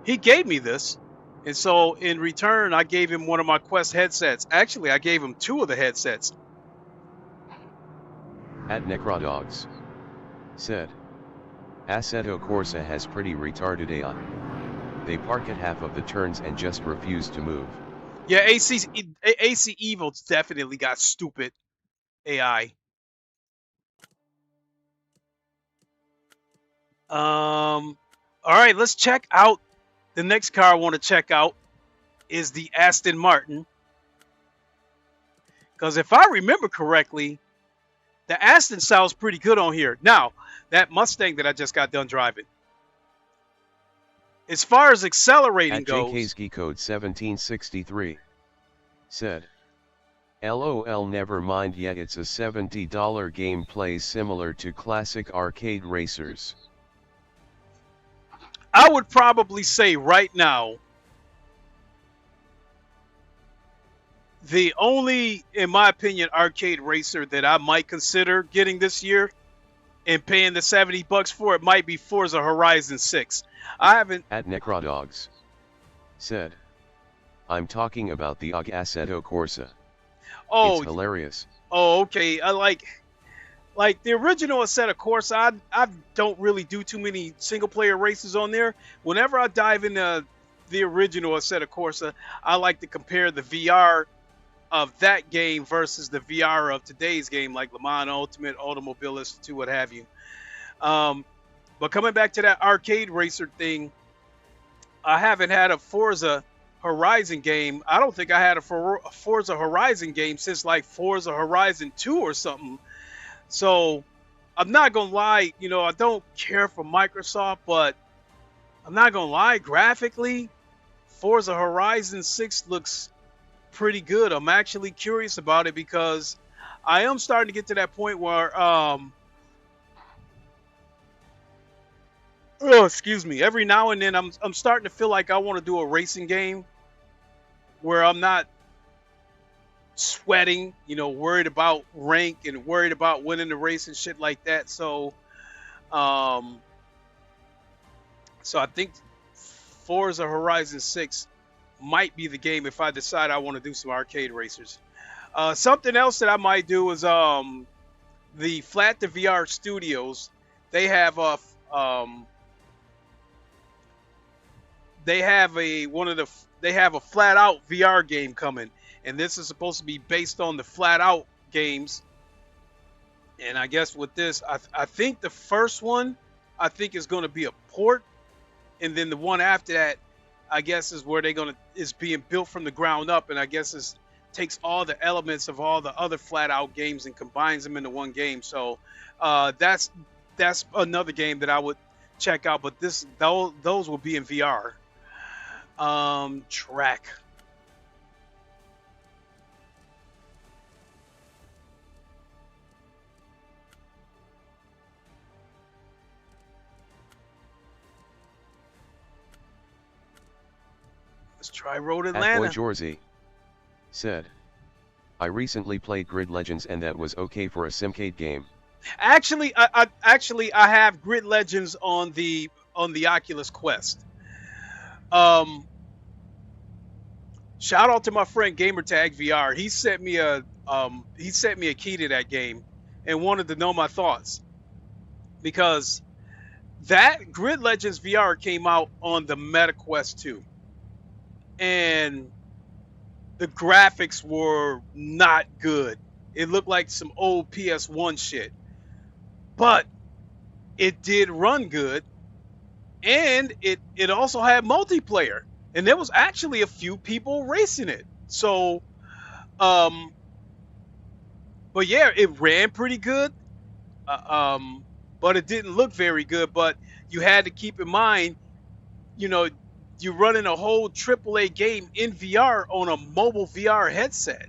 he gave me this, and so in return, I gave him one of my Quest headsets. Actually, I gave him 2 of the headsets. At Necrodogs said, Assetto Corsa has pretty retarded AI. They park at half of the turns and just refuse to move. Yeah, AC Evo's definitely got stupid AI. All right, let's check out the next car I want to check out is the Aston Martin. Because if I remember correctly, the Aston sounds pretty good on here. Now, that Mustang that I just got done driving, as far as accelerating goes... At J.Skill code 1763 said, LOL, never mind yet, it's a $70 game, plays similar to classic arcade racers. I would probably say right now, the only, in my opinion, arcade racer that I might consider getting this year and paying the $70 for it might be Forza Horizon 6. I haven't... At Necrodogs said, I'm talking about the Assetto Corsa. Oh, it's hilarious. Oh, okay. I like the original Assetto Corsa. I don't really do too many single player races on there. Whenever I dive into the original Assetto Corsa, I like to compare the VR of that game versus the VR of today's game, like Le Mans Ultimate, Automobilist 2, what have you. But coming back to that arcade racer thing, I haven't had a Forza Horizon game. I don't think I had a Forza Horizon game since like Forza Horizon 2 or something. So I'm not gonna lie, you know, I don't care for Microsoft, but I'm not gonna lie, graphically, Forza Horizon 6 looks pretty good. I'm actually curious about it because I am starting to get to that point where excuse me, every now and then I'm starting to feel like I want to do a racing game where I'm not sweating, you know, worried about rank and worried about winning the race and shit like that. So so I think Forza Horizon 6 might be the game if I decide I want to do some arcade racers. Something else that I might do is the Flat to VR Studios. They have they have a flat out VR game coming, and this is supposed to be based on the flat out games. And I guess with this, I think the first one, I think is going to be a port, and then the one after that, I guess is where is being built from the ground up, and I guess takes all the elements of all the other flat out games and combines them into one game. So that's another game that I would check out, but those will be in VR. Track. Let's try Road Atlanta. Boy Jorzy said, I recently played Grid Legends and that was okay for a Simcade game. Actually, I have Grid Legends on the Oculus Quest. Shout out to my friend Gamertag VR. He sent me a key to that game and wanted to know my thoughts, because that Grid Legends VR came out on the Meta Quest 2, and the graphics were not good. It looked like some old PS1 shit, but it did run good, and it also had multiplayer, and there was actually a few people racing it. So but yeah, it ran pretty good, but it didn't look very good. But you had to keep in mind, you're running a whole AAA game in VR on a mobile VR headset.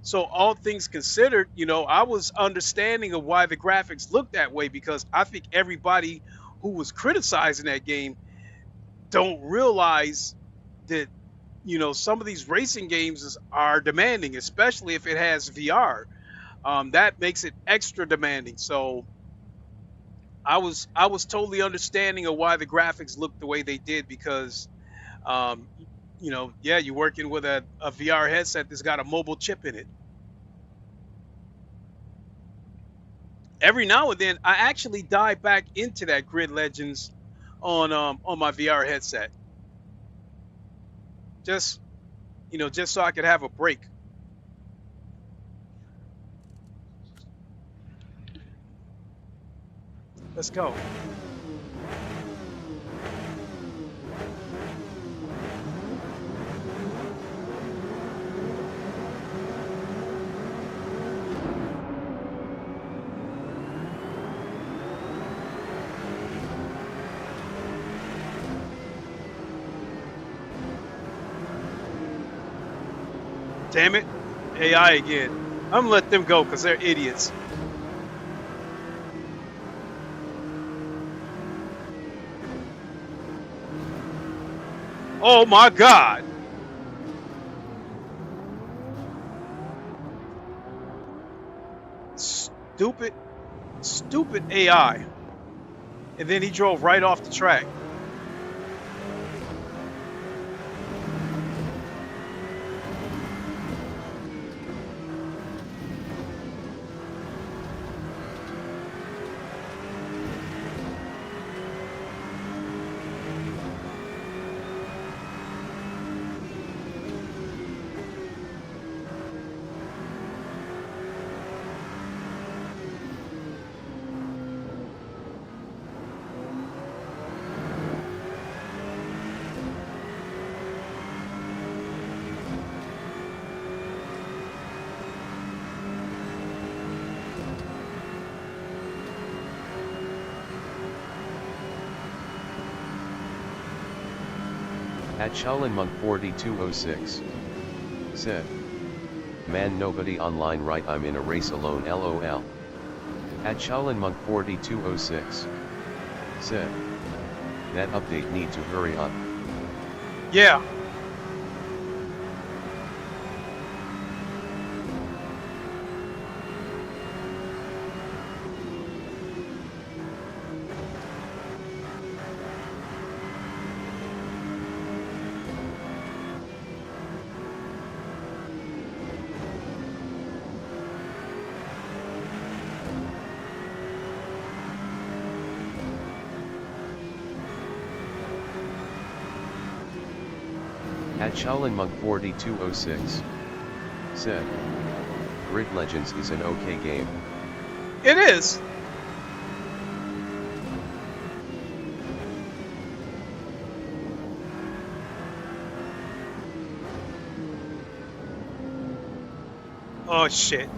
So all things considered, I was understanding of why the graphics looked that way, because I think everybody who was criticizing that game don't realize that, some of these racing games are demanding, especially if it has VR. That makes it extra demanding. So I was totally understanding of why the graphics looked the way they did, because you're working with a VR headset that's got a mobile chip in it. Every now and then, I actually dive back into that Grid Legends on my VR headset, just so I could have a break. Let's go. Damn it, AI again. I'm gonna let them go because they're idiots. Oh my God. Stupid AI. And then he drove right off the track. At Shaolinmonk 4206 said, man, nobody online, right? I'm in a race alone, lol. At Shaolinmonk 4206 said, that update need to hurry up. Yeah. At Shaolinmonk4206 said, Grid Legends is an okay game. It is. Oh shit.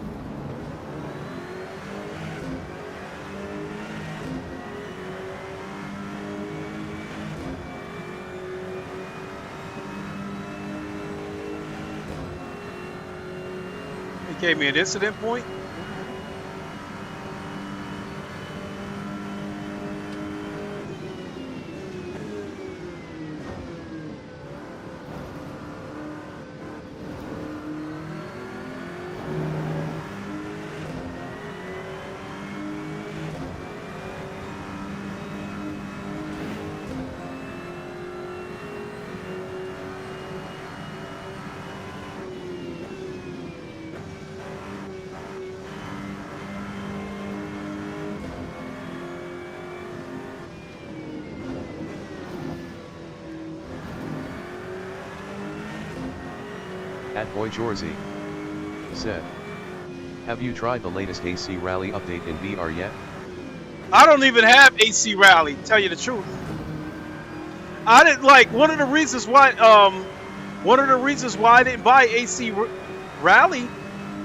It gave me an incident point. At Boy Jorzy said, have you tried the latest AC Rally update in VR yet? I don't even have AC Rally, to tell you the truth. I didn't like one of the reasons why I didn't buy AC Rally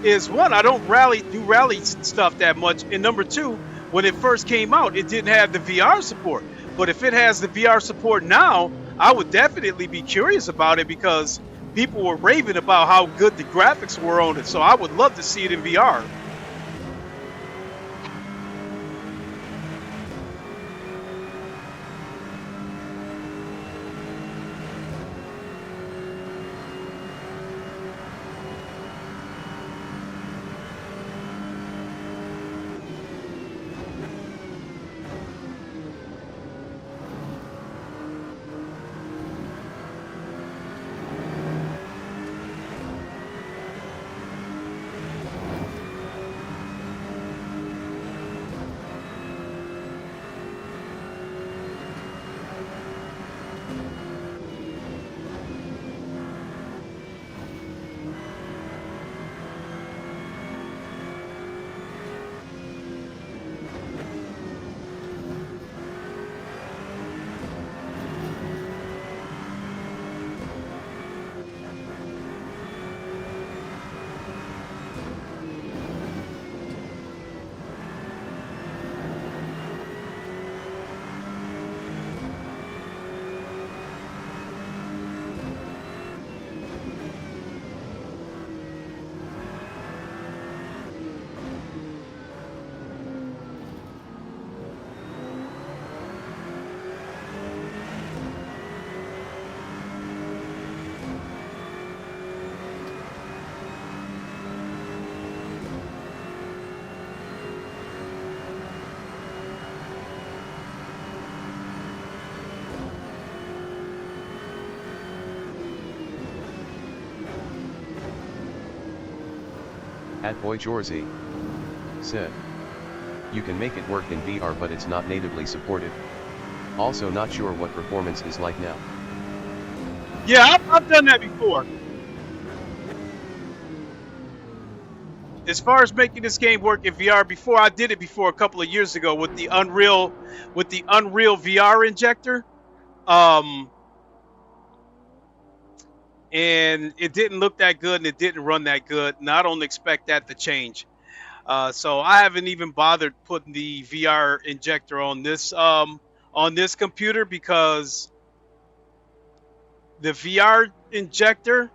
is, one, I don't do rally stuff that much, and number two, when it first came out, it didn't have the VR support. But if it has the VR support now, I would definitely be curious about it, because people were raving about how good the graphics were on it. So I would love to see it in VR. At Boy Jorzy said, you can make it work in VR, but it's not natively supported. Also not sure what performance is like now. Yeah, I've done that before. As far as making this game work in VR, before I did it before a couple of years ago with the Unreal VR injector. And it didn't look that good, and it didn't run that good, and I don't expect that to change. So I haven't even bothered putting the VR injector on this computer, because the VR injector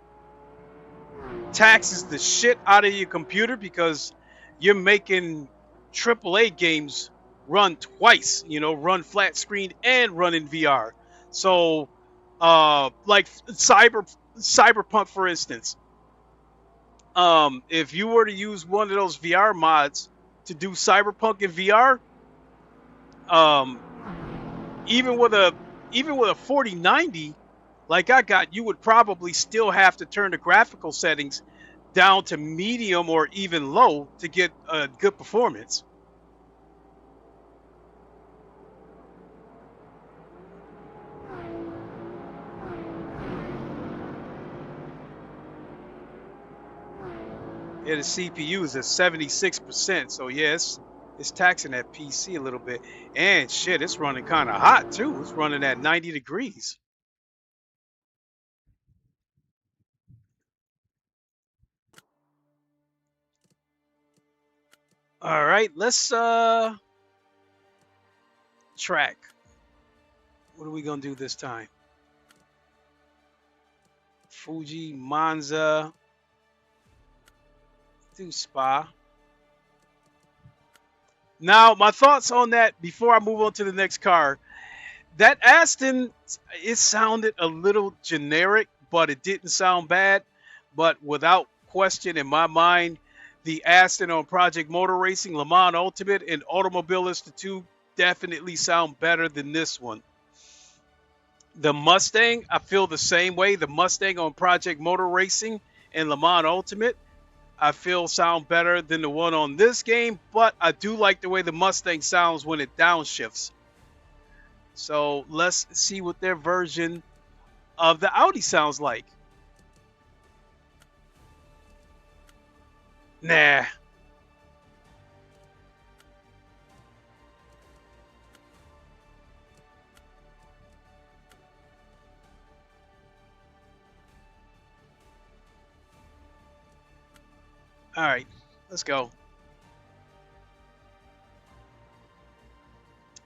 taxes the shit out of your computer, because you're making AAA games run twice, run flat screen and run in VR. So like Cyberpunk, for instance, if you were to use one of those VR mods to do Cyberpunk in VR, even with a 4090 like I got, you would probably still have to turn the graphical settings down to medium or even low to get a good performance. Yeah, the CPU is at 76%. So yes, it's taxing that PC a little bit. And shit, it's running kind of hot too. It's running at 90 degrees. All right, let's track. What are we gonna do this time? Fuji, Monza, do Spa. Now, my thoughts on that before I move on to the next car. That Aston, it sounded a little generic, but it didn't sound bad. But without question, in my mind, the Aston on Project Motor Racing, Le Mans Ultimate, and Automobilista 2 definitely sound better than this one. The Mustang, I feel the same way. The Mustang on Project Motor Racing and Le Mans Ultimate, I feel sound better than the one on this game, but I do like the way the Mustang sounds when it downshifts. So let's see what their version of the Audi sounds like. Nah. All right, let's go.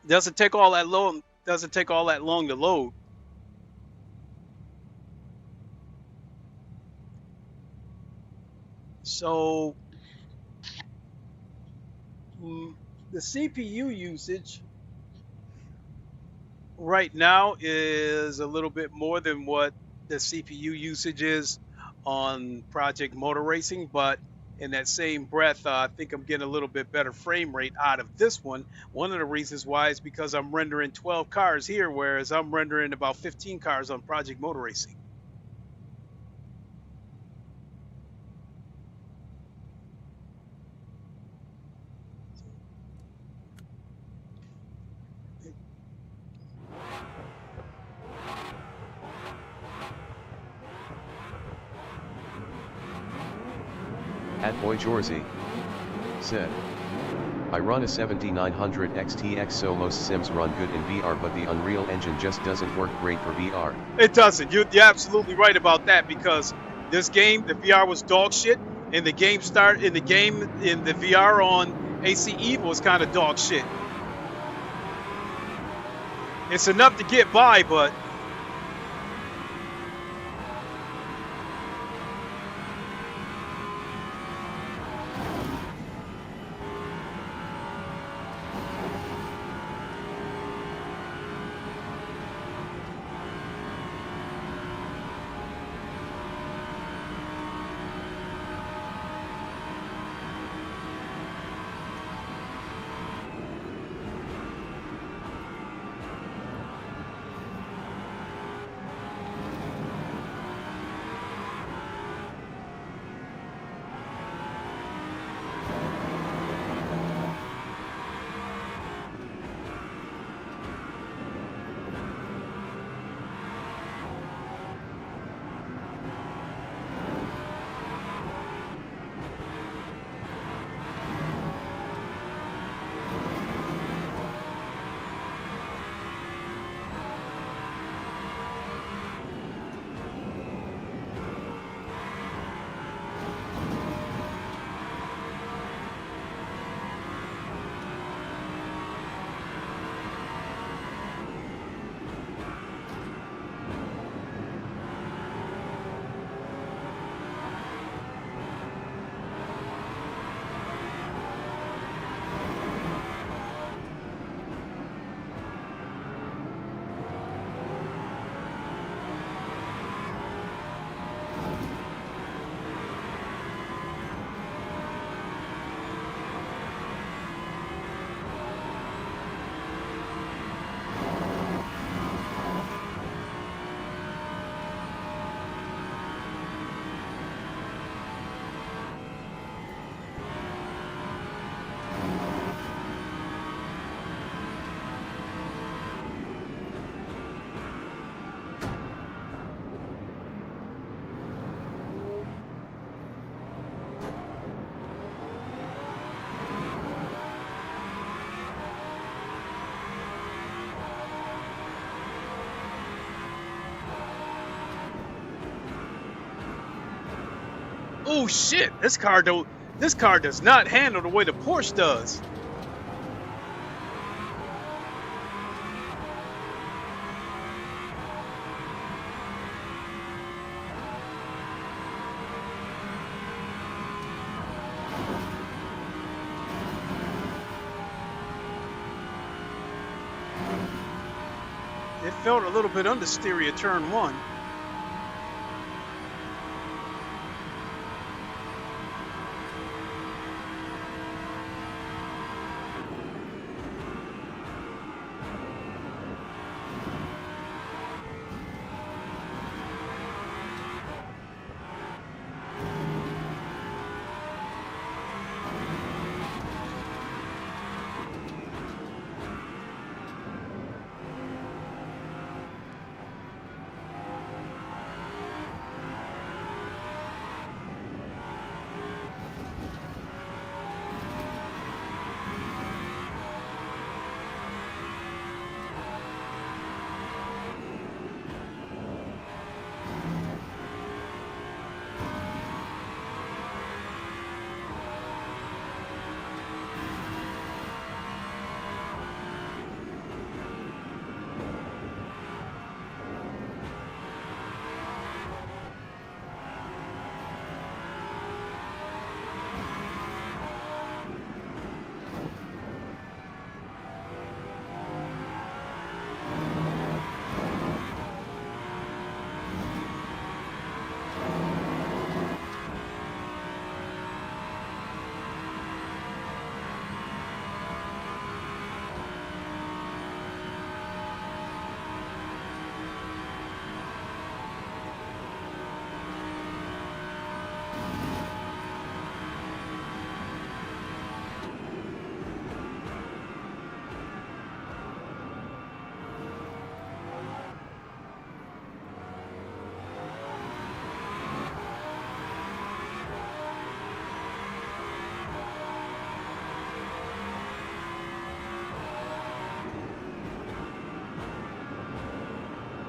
Doesn't take all that long. Doesn't take all that long to load. So the CPU usage right now is a little bit more than what the CPU usage is on Project Motor Racing, but in that same breath, I think I'm getting a little bit better frame rate out of this one. One of the reasons why is because I'm rendering 12 cars here, whereas I'm rendering about 15 cars on Project Motor Racing. At Boy Jorzy said, I run a 7900X TX Solos Sims run good in VR, but the Unreal Engine just doesn't work great for VR. It doesn't. You're absolutely right about that, because this game, the VR was dog shit, and the VR on AC EVO was kind of dog shit. It's enough to get by, but Oh shit! This car does not handle the way the Porsche does. It felt a little bit understeery at turn 1.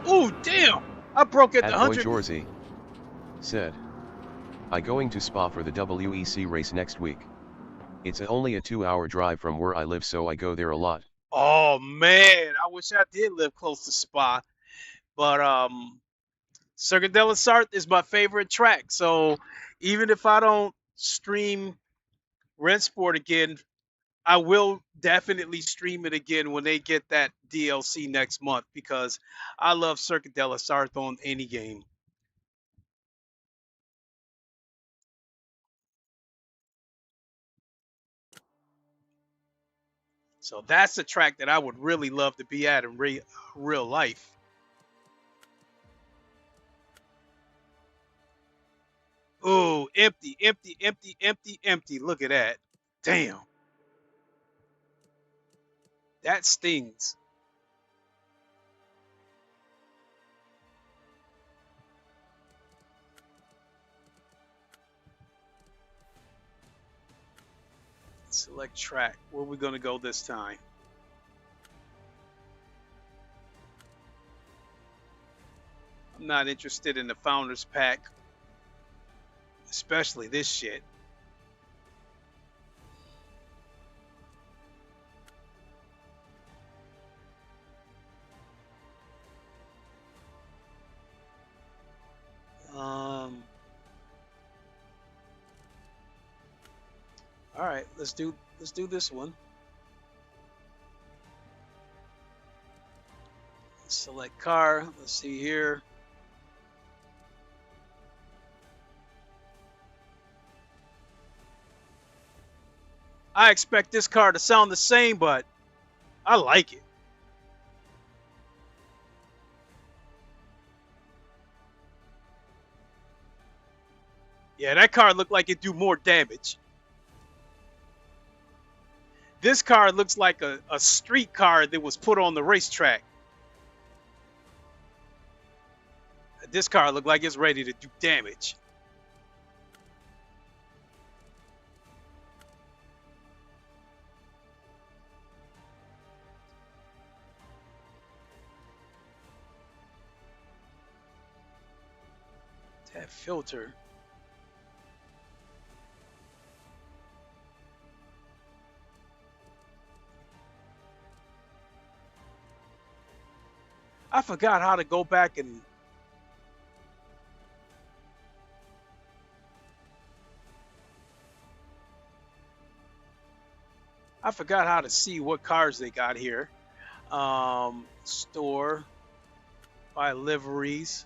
Oh damn! I broke at the At 100. Jorzy said, I going to Spa for the WEC race next week. It's only a 2-hour drive from where I live, so I go there a lot. Oh man, I wish I did live close to Spa, but Circuit de la Sarthe is my favorite track. So even if I don't stream Rennsport again, I will definitely stream it again when they get that DLC next month because I love Circuit de la Sarthe on any game. So that's a track that I would really love to be at in real life. Oh, empty, empty, empty, empty, empty. Look at that. Damn. That stings. Select track. Where are we going to go this time? I'm not interested in the Founders Pack. Especially this shit. All right, let's do this one. Select car. Let's see here. I expect this car to sound the same, but I like it. Yeah, that car looked like it do more damage. This car looks like a street car that was put on the racetrack. This car looked like it's ready to do damage. That filter. I forgot how to go back and I forgot how to see what cars they got here. Store by liveries.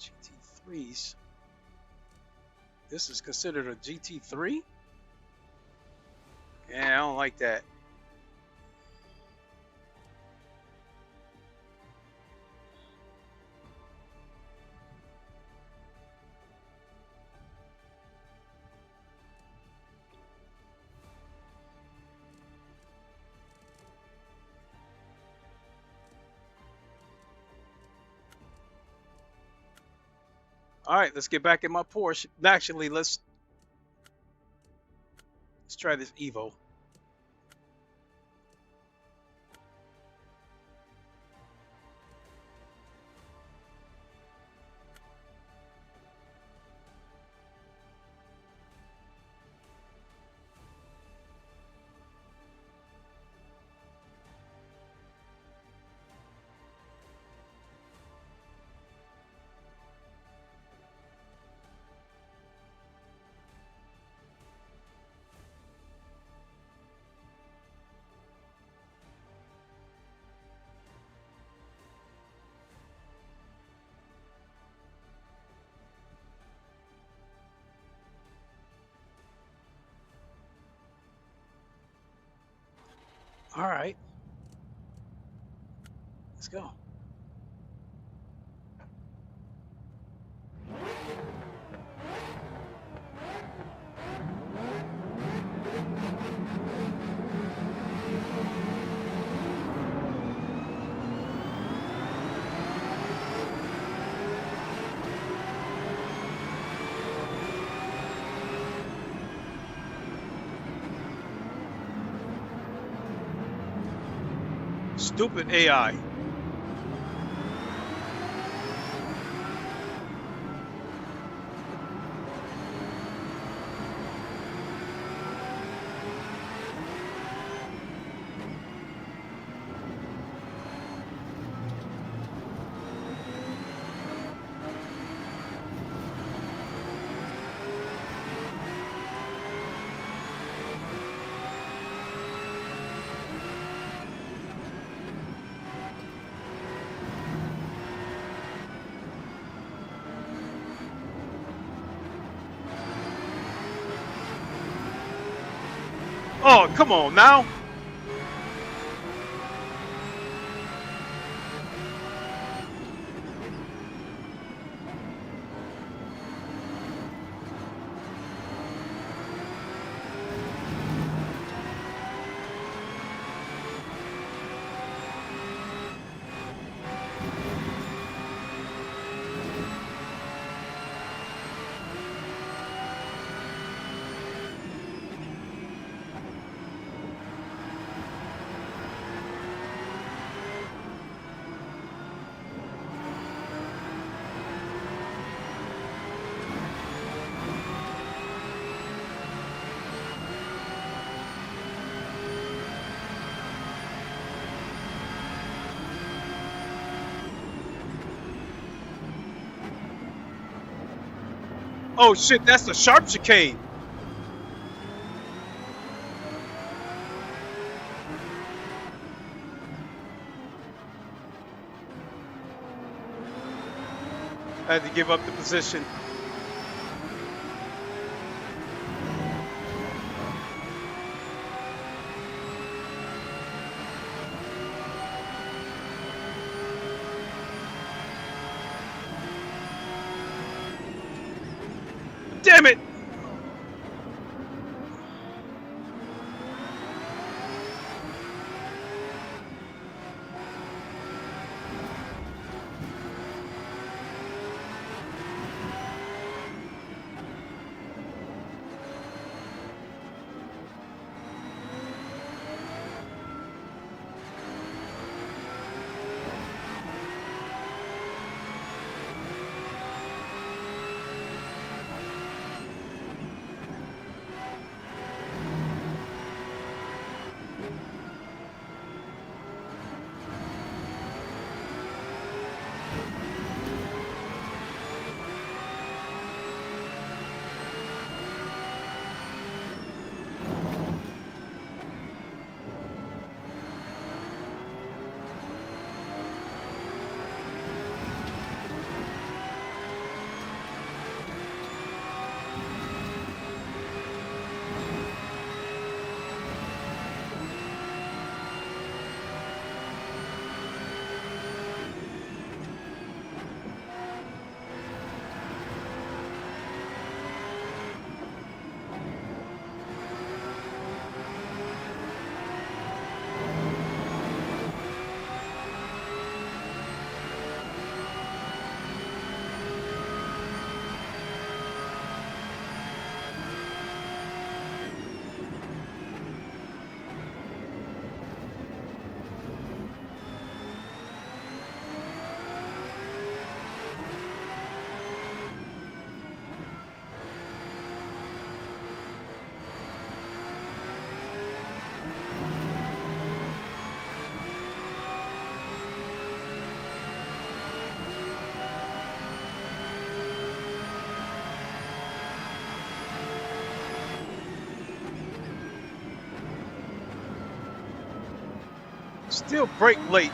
GT3s. This is considered a GT3? Yeah, I don't like that. All right, let's get back in my Porsche. Actually, let's try this EVO. All right, let's go. Stupid AI. Oh, come on now. Oh shit, that's the sharp chicane. I had to give up the position. Damn it! Still brake late.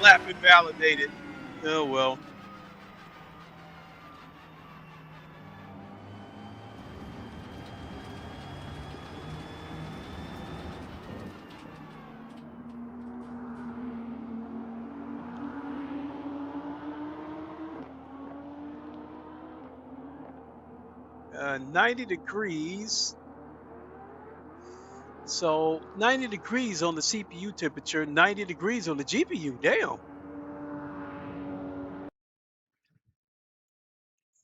Lap invalidated. Oh well. Uh, 90 degrees. So 90 degrees on the CPU temperature, 90 degrees on the GPU. Damn.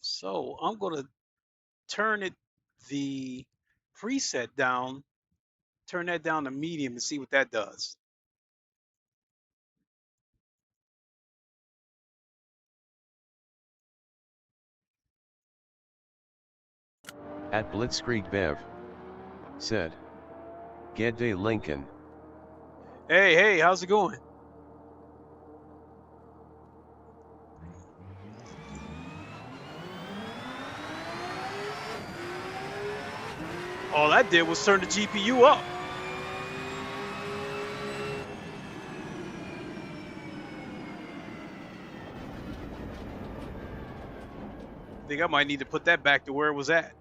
So I'm going to turn the preset down, turn that down to medium and see what that does. At Blitzkrieg Bev said, G'day Lincoln. Hey, how's it going? All that did was turn the GPU up. I think I might need to put that back to where it was at.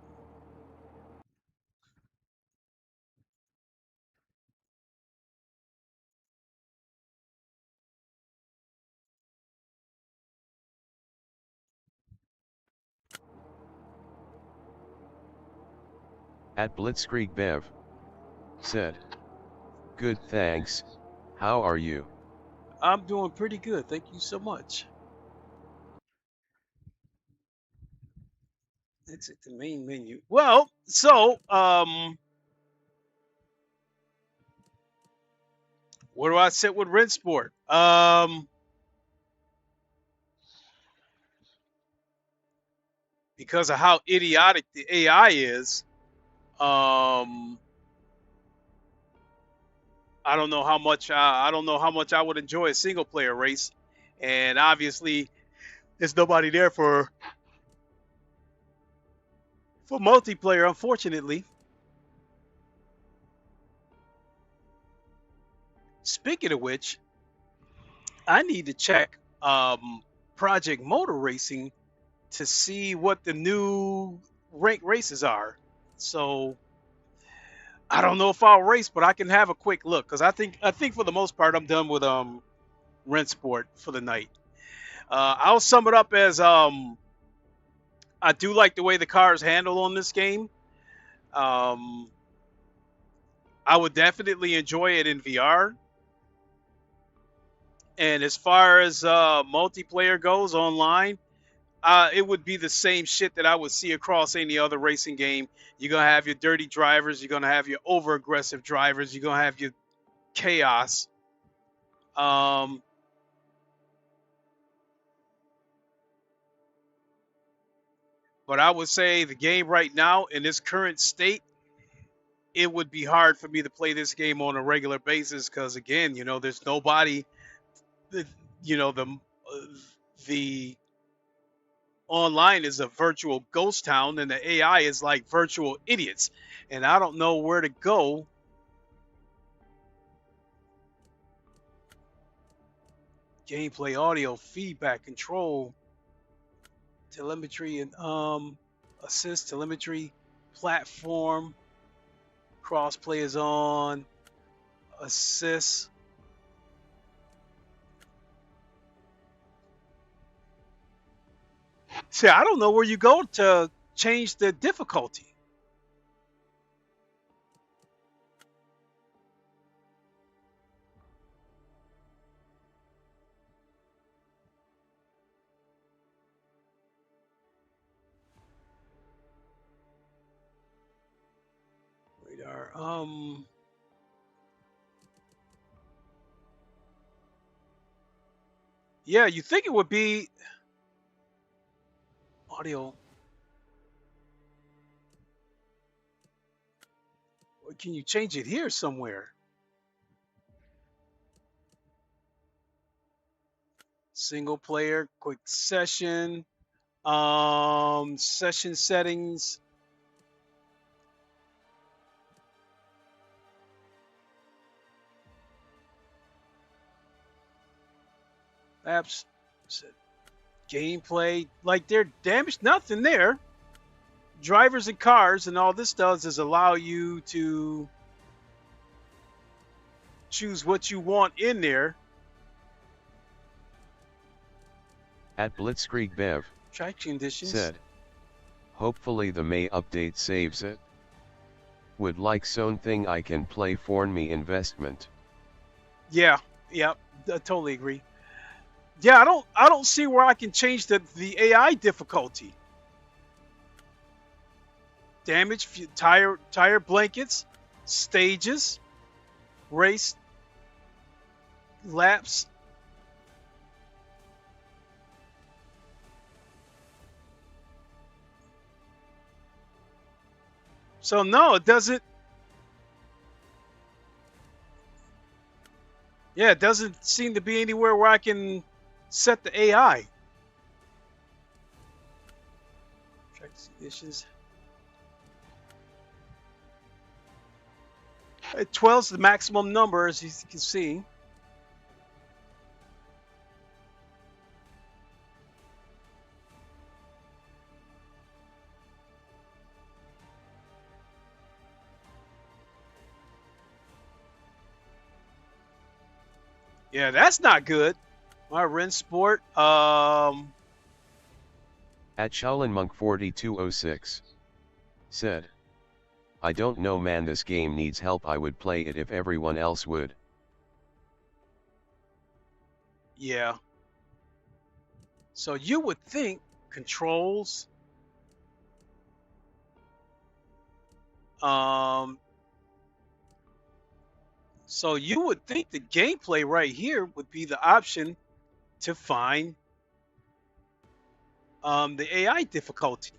At Blitzkrieg Bev said, "Good, thanks. How are you?" I'm doing pretty good. Thank you so much. Exit the main menu. Well, so where do I sit with Rennsport? Because of how idiotic the AI is, I don't know how much I would enjoy a single player race, and obviously there's nobody there for multiplayer, unfortunately. Speaking of which, I need to check Project Motor Racing to see what the new ranked races are. So I don't know if I'll race, but I can have a quick look because I think for the most part I'm done with Rennsport for the night. I'll sum it up as I do like the way the cars handle on this game. I would definitely enjoy it in VR. And as far as multiplayer goes online, it would be the same shit that I would see across any other racing game. You're going to have your dirty drivers. You're going to have your over-aggressive drivers. You're going to have your chaos. But I would say the game right now, in its current state, it would be hard for me to play this game on a regular basis because, again, you know, there's nobody, you know, the online is a virtual ghost town and the AI is like virtual idiots. And I don't know where to go. Gameplay, audio, feedback, control, telemetry, and assist, telemetry, platform, crossplay is on, assist. See, I don't know where you go to change the difficulty. Radar. Yeah, you think it would be audio. Or can you change it here somewhere? Single player, quick session, session settings. Apps, gameplay, like they're damaged, nothing there. Drivers and cars, and all this does is allow you to choose what you want in there. At Blitzkrieg Bev Track conditions. said, "Hopefully the May update saves it. Would like something I can play for me investment." Yeah, I totally agree. Yeah, I don't see where I can change the AI difficulty. Damage, tire blankets, stages, race, laps. So no, it doesn't. Yeah, it doesn't seem to be anywhere where I can set the AI. Track conditions. 12 is the maximum number, as you can see. Yeah, that's not good. My Rennsport. At Shaolin Monk 4206 said, I don't know man, this game needs help. I would play it if everyone else would. Yeah. So you would think controls, so you would think the gameplay right here would be the option to find the AI difficulty.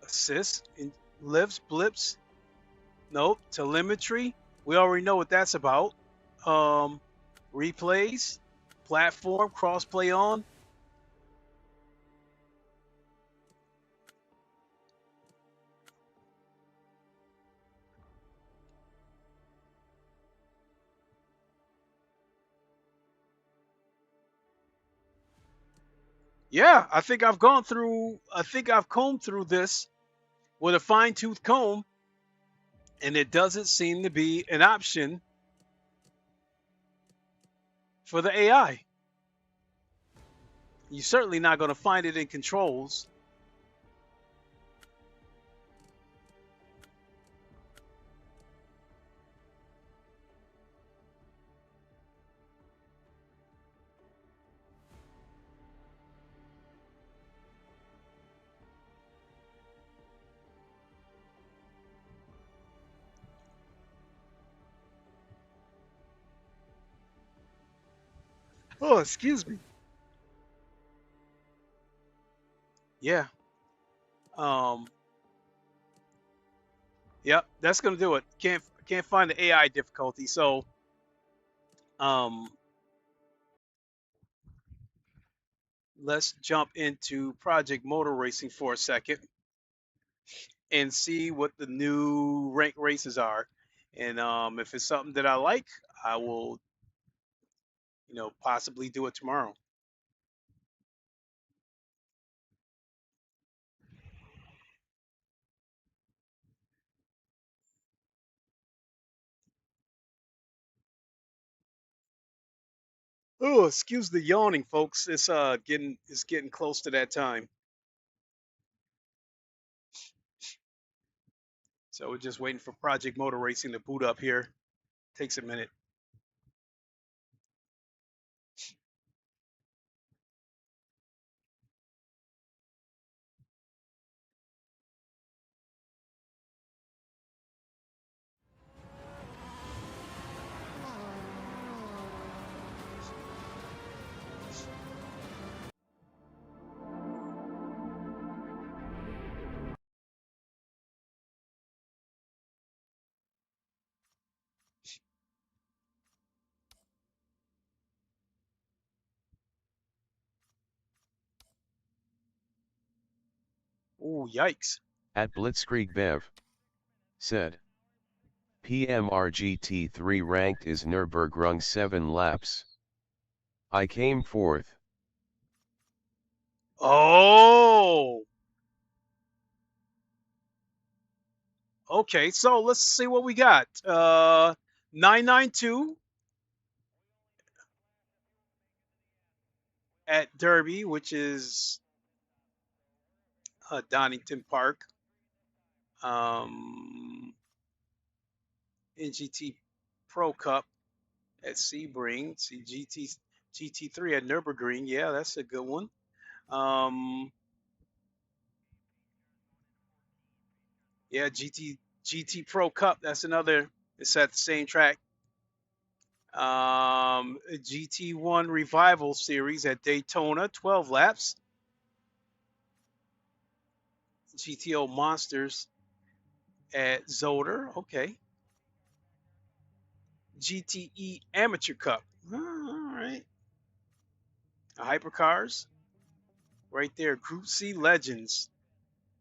Assist, lifts, blips. Nope. Telemetry. We already know what that's about. Replays, platform, crossplay on. Yeah, I think I've combed through this with a fine-tooth comb, and it doesn't seem to be an option for the AI. You're certainly not going to find it in controls. Oh, excuse me. Yeah. Yep, that's gonna do it. Can't find the AI difficulty. So let's jump into Project Motor Racing for a second and see what the new rank races are. And if it's something that I like, I will, possibly do it tomorrow. Oh, excuse the yawning, folks. It's getting close to that time. So we're just waiting for Project Motor Racing to boot up here. Takes a minute. Oh, yikes. At Blitzkrieg Bev said, PMR GT3 ranked is Nürburgring 7 laps. I came fourth. Oh. Okay, so let's see what we got. 992 at Derby, which is Donington Park. NGT Pro Cup at Sebring. See GT3 at Nürburgring. Yeah, that's a good one. Yeah, GT Pro Cup. That's another. It's at the same track. GT1 Revival Series at Daytona, 12 laps. GTO Monsters at Zolder. Okay. GTE Amateur Cup. All right. Hypercars. Right there. Group C Legends.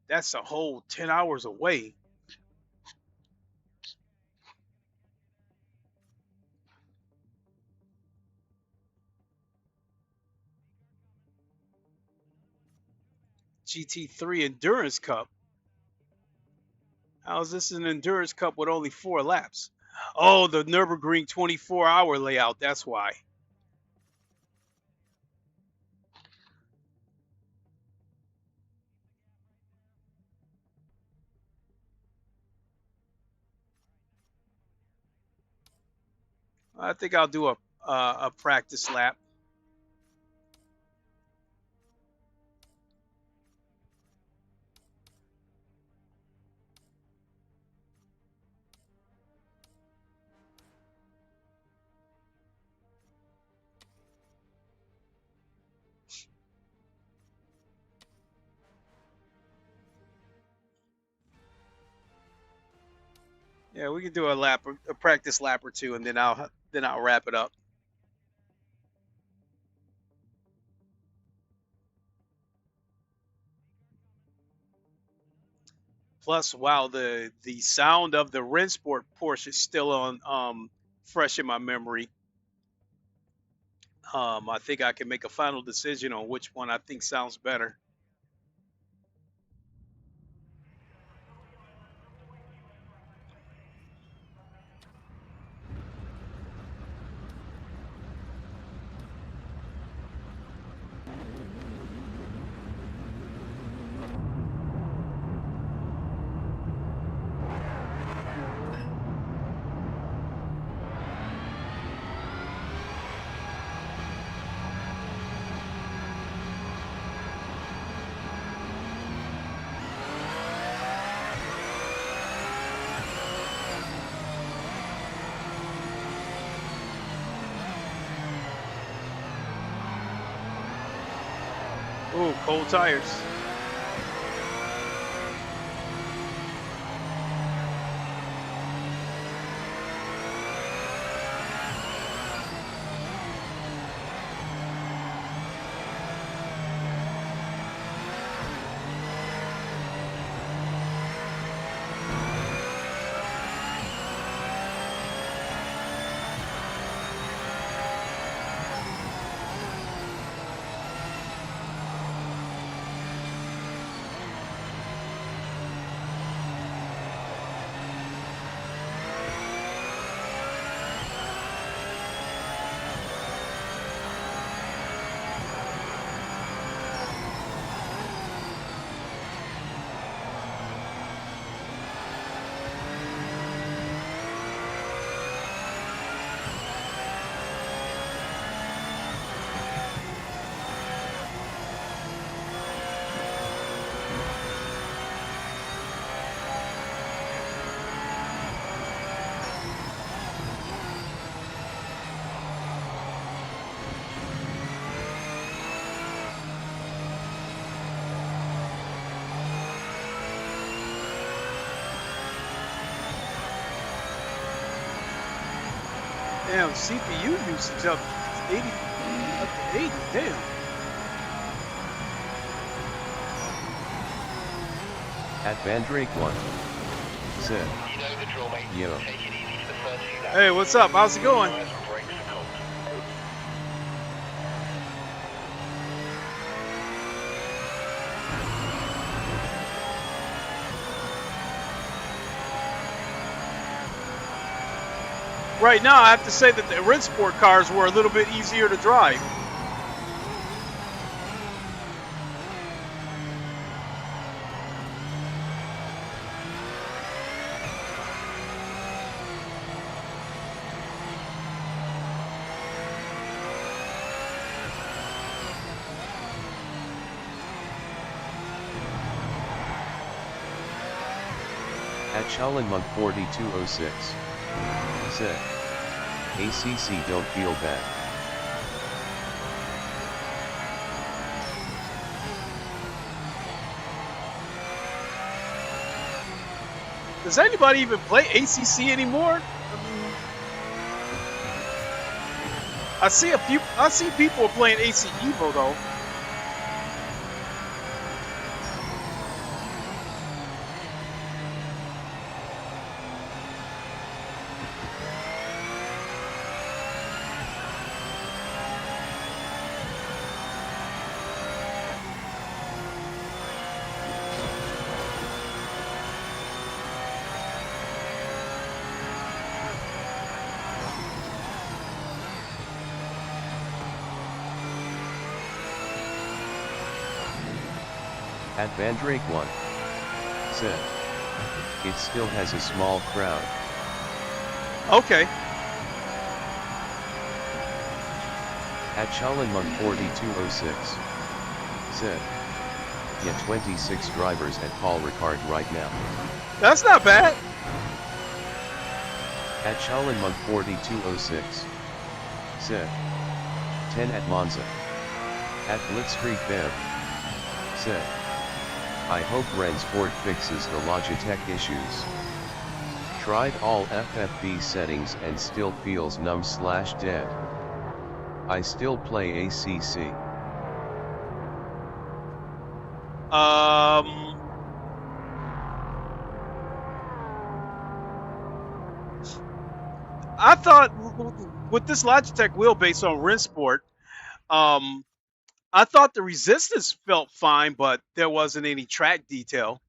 That's a whole 10 hours away. GT3 Endurance Cup. How is this an Endurance Cup with only 4 laps? Oh, the Nürburgring 24-hour layout. That's why. I think I'll do a practice lap. Yeah, we can do a practice lap or two, and then I'll wrap it up. Plus, wow, the sound of the Rennsport Porsche is still on fresh in my memory. I think I can make a final decision on which one I think sounds better. Ooh, cold tires. Damn, CPU usage up 80, up to 80. Damn. At Van Drake 1 said, yo. Hey, what's up? How's it going? Right now, I have to say that the Rennsport cars were a little bit easier to drive. At Shaolin 4206 said, ACC don't feel bad. Does anybody even play ACC anymore? I see people playing AC Evo though. At Van Drake 1 said, it still has a small crowd. Okay. At Chalanmonk4206 said, yeah, 26 drivers at Paul Ricard right now. That's not bad. At Chalanmonk4206 said, 10 at Monza. At Blitzkrieg Bev said, I hope Rennsport fixes the Logitech issues. Tried all FFV settings and still feels numb/dead. I still play ACC. I thought with this Logitech wheelbase on Rennsport, I thought the resistance felt fine, but there wasn't any track detail.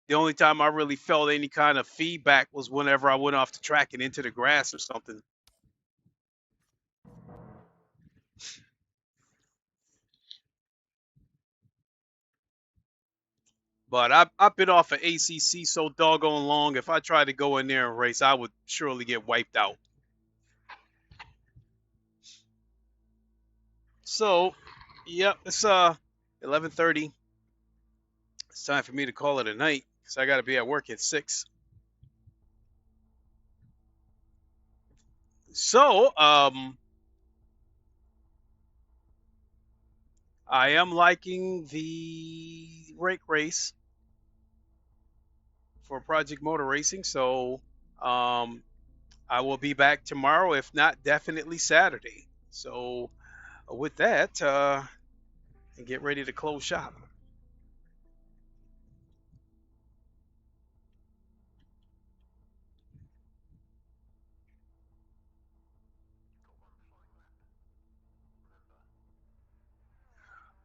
The only time I really felt any kind of feedback was whenever I went off the track and into the grass or something. But I've been off of ACC so doggone long, if I tried to go in there and race, I would surely get wiped out. So, yep, it's 11:30. It's time for me to call it a night because I got to be at work at 6. So, I am liking the rake race for Project Motor Racing. So, I will be back tomorrow, if not definitely Saturday. So, with that, and get ready to close shop.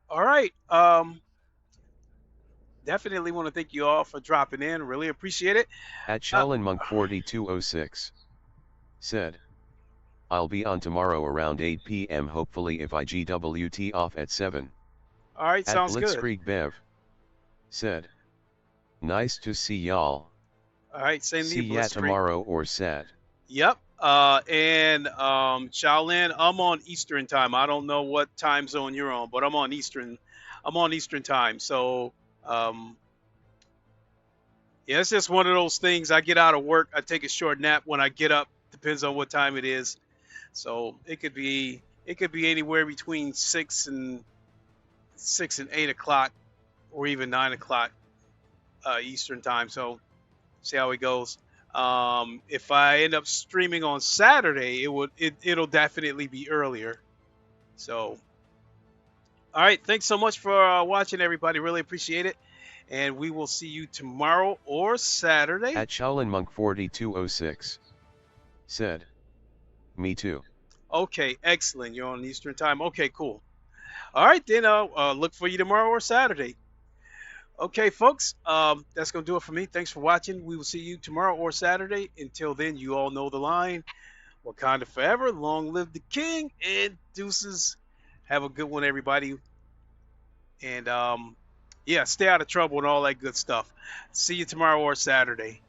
All right. Definitely want to thank you all for dropping in. Really appreciate it. At Chalanmonk4206 said, I'll be on tomorrow around 8 p.m. hopefully if I GWT off at 7. All right, sounds good. At Blitzkrieg Bev said, nice to see y'all. All right, same to you, See ya tomorrow or Sat. Yep. And Shaolin, I'm on Eastern time. I don't know what time zone you're on, but I'm on Eastern. I'm on Eastern time. So, yeah, it's just one of those things. I get out of work, I take a short nap when I get up. Depends on what time it is. So it could be anywhere between 6 and 8 o'clock, or even 9 o'clock Eastern time. So see how it goes. If I end up streaming on Saturday, it'll definitely be earlier. So, all right, thanks so much for watching, everybody. Really appreciate it, and we will see you tomorrow or Saturday. At Chalanmonk4206 said, me too. Okay, excellent. You're on Eastern time. Okay, cool. All right, then I'll look for you tomorrow or Saturday. Okay, folks, that's going to do it for me. Thanks for watching. We will see you tomorrow or Saturday. Until then, you all know the line. Wakanda forever. Long live the king. And deuces. Have a good one, everybody. And, yeah, stay out of trouble and all that good stuff. See you tomorrow or Saturday.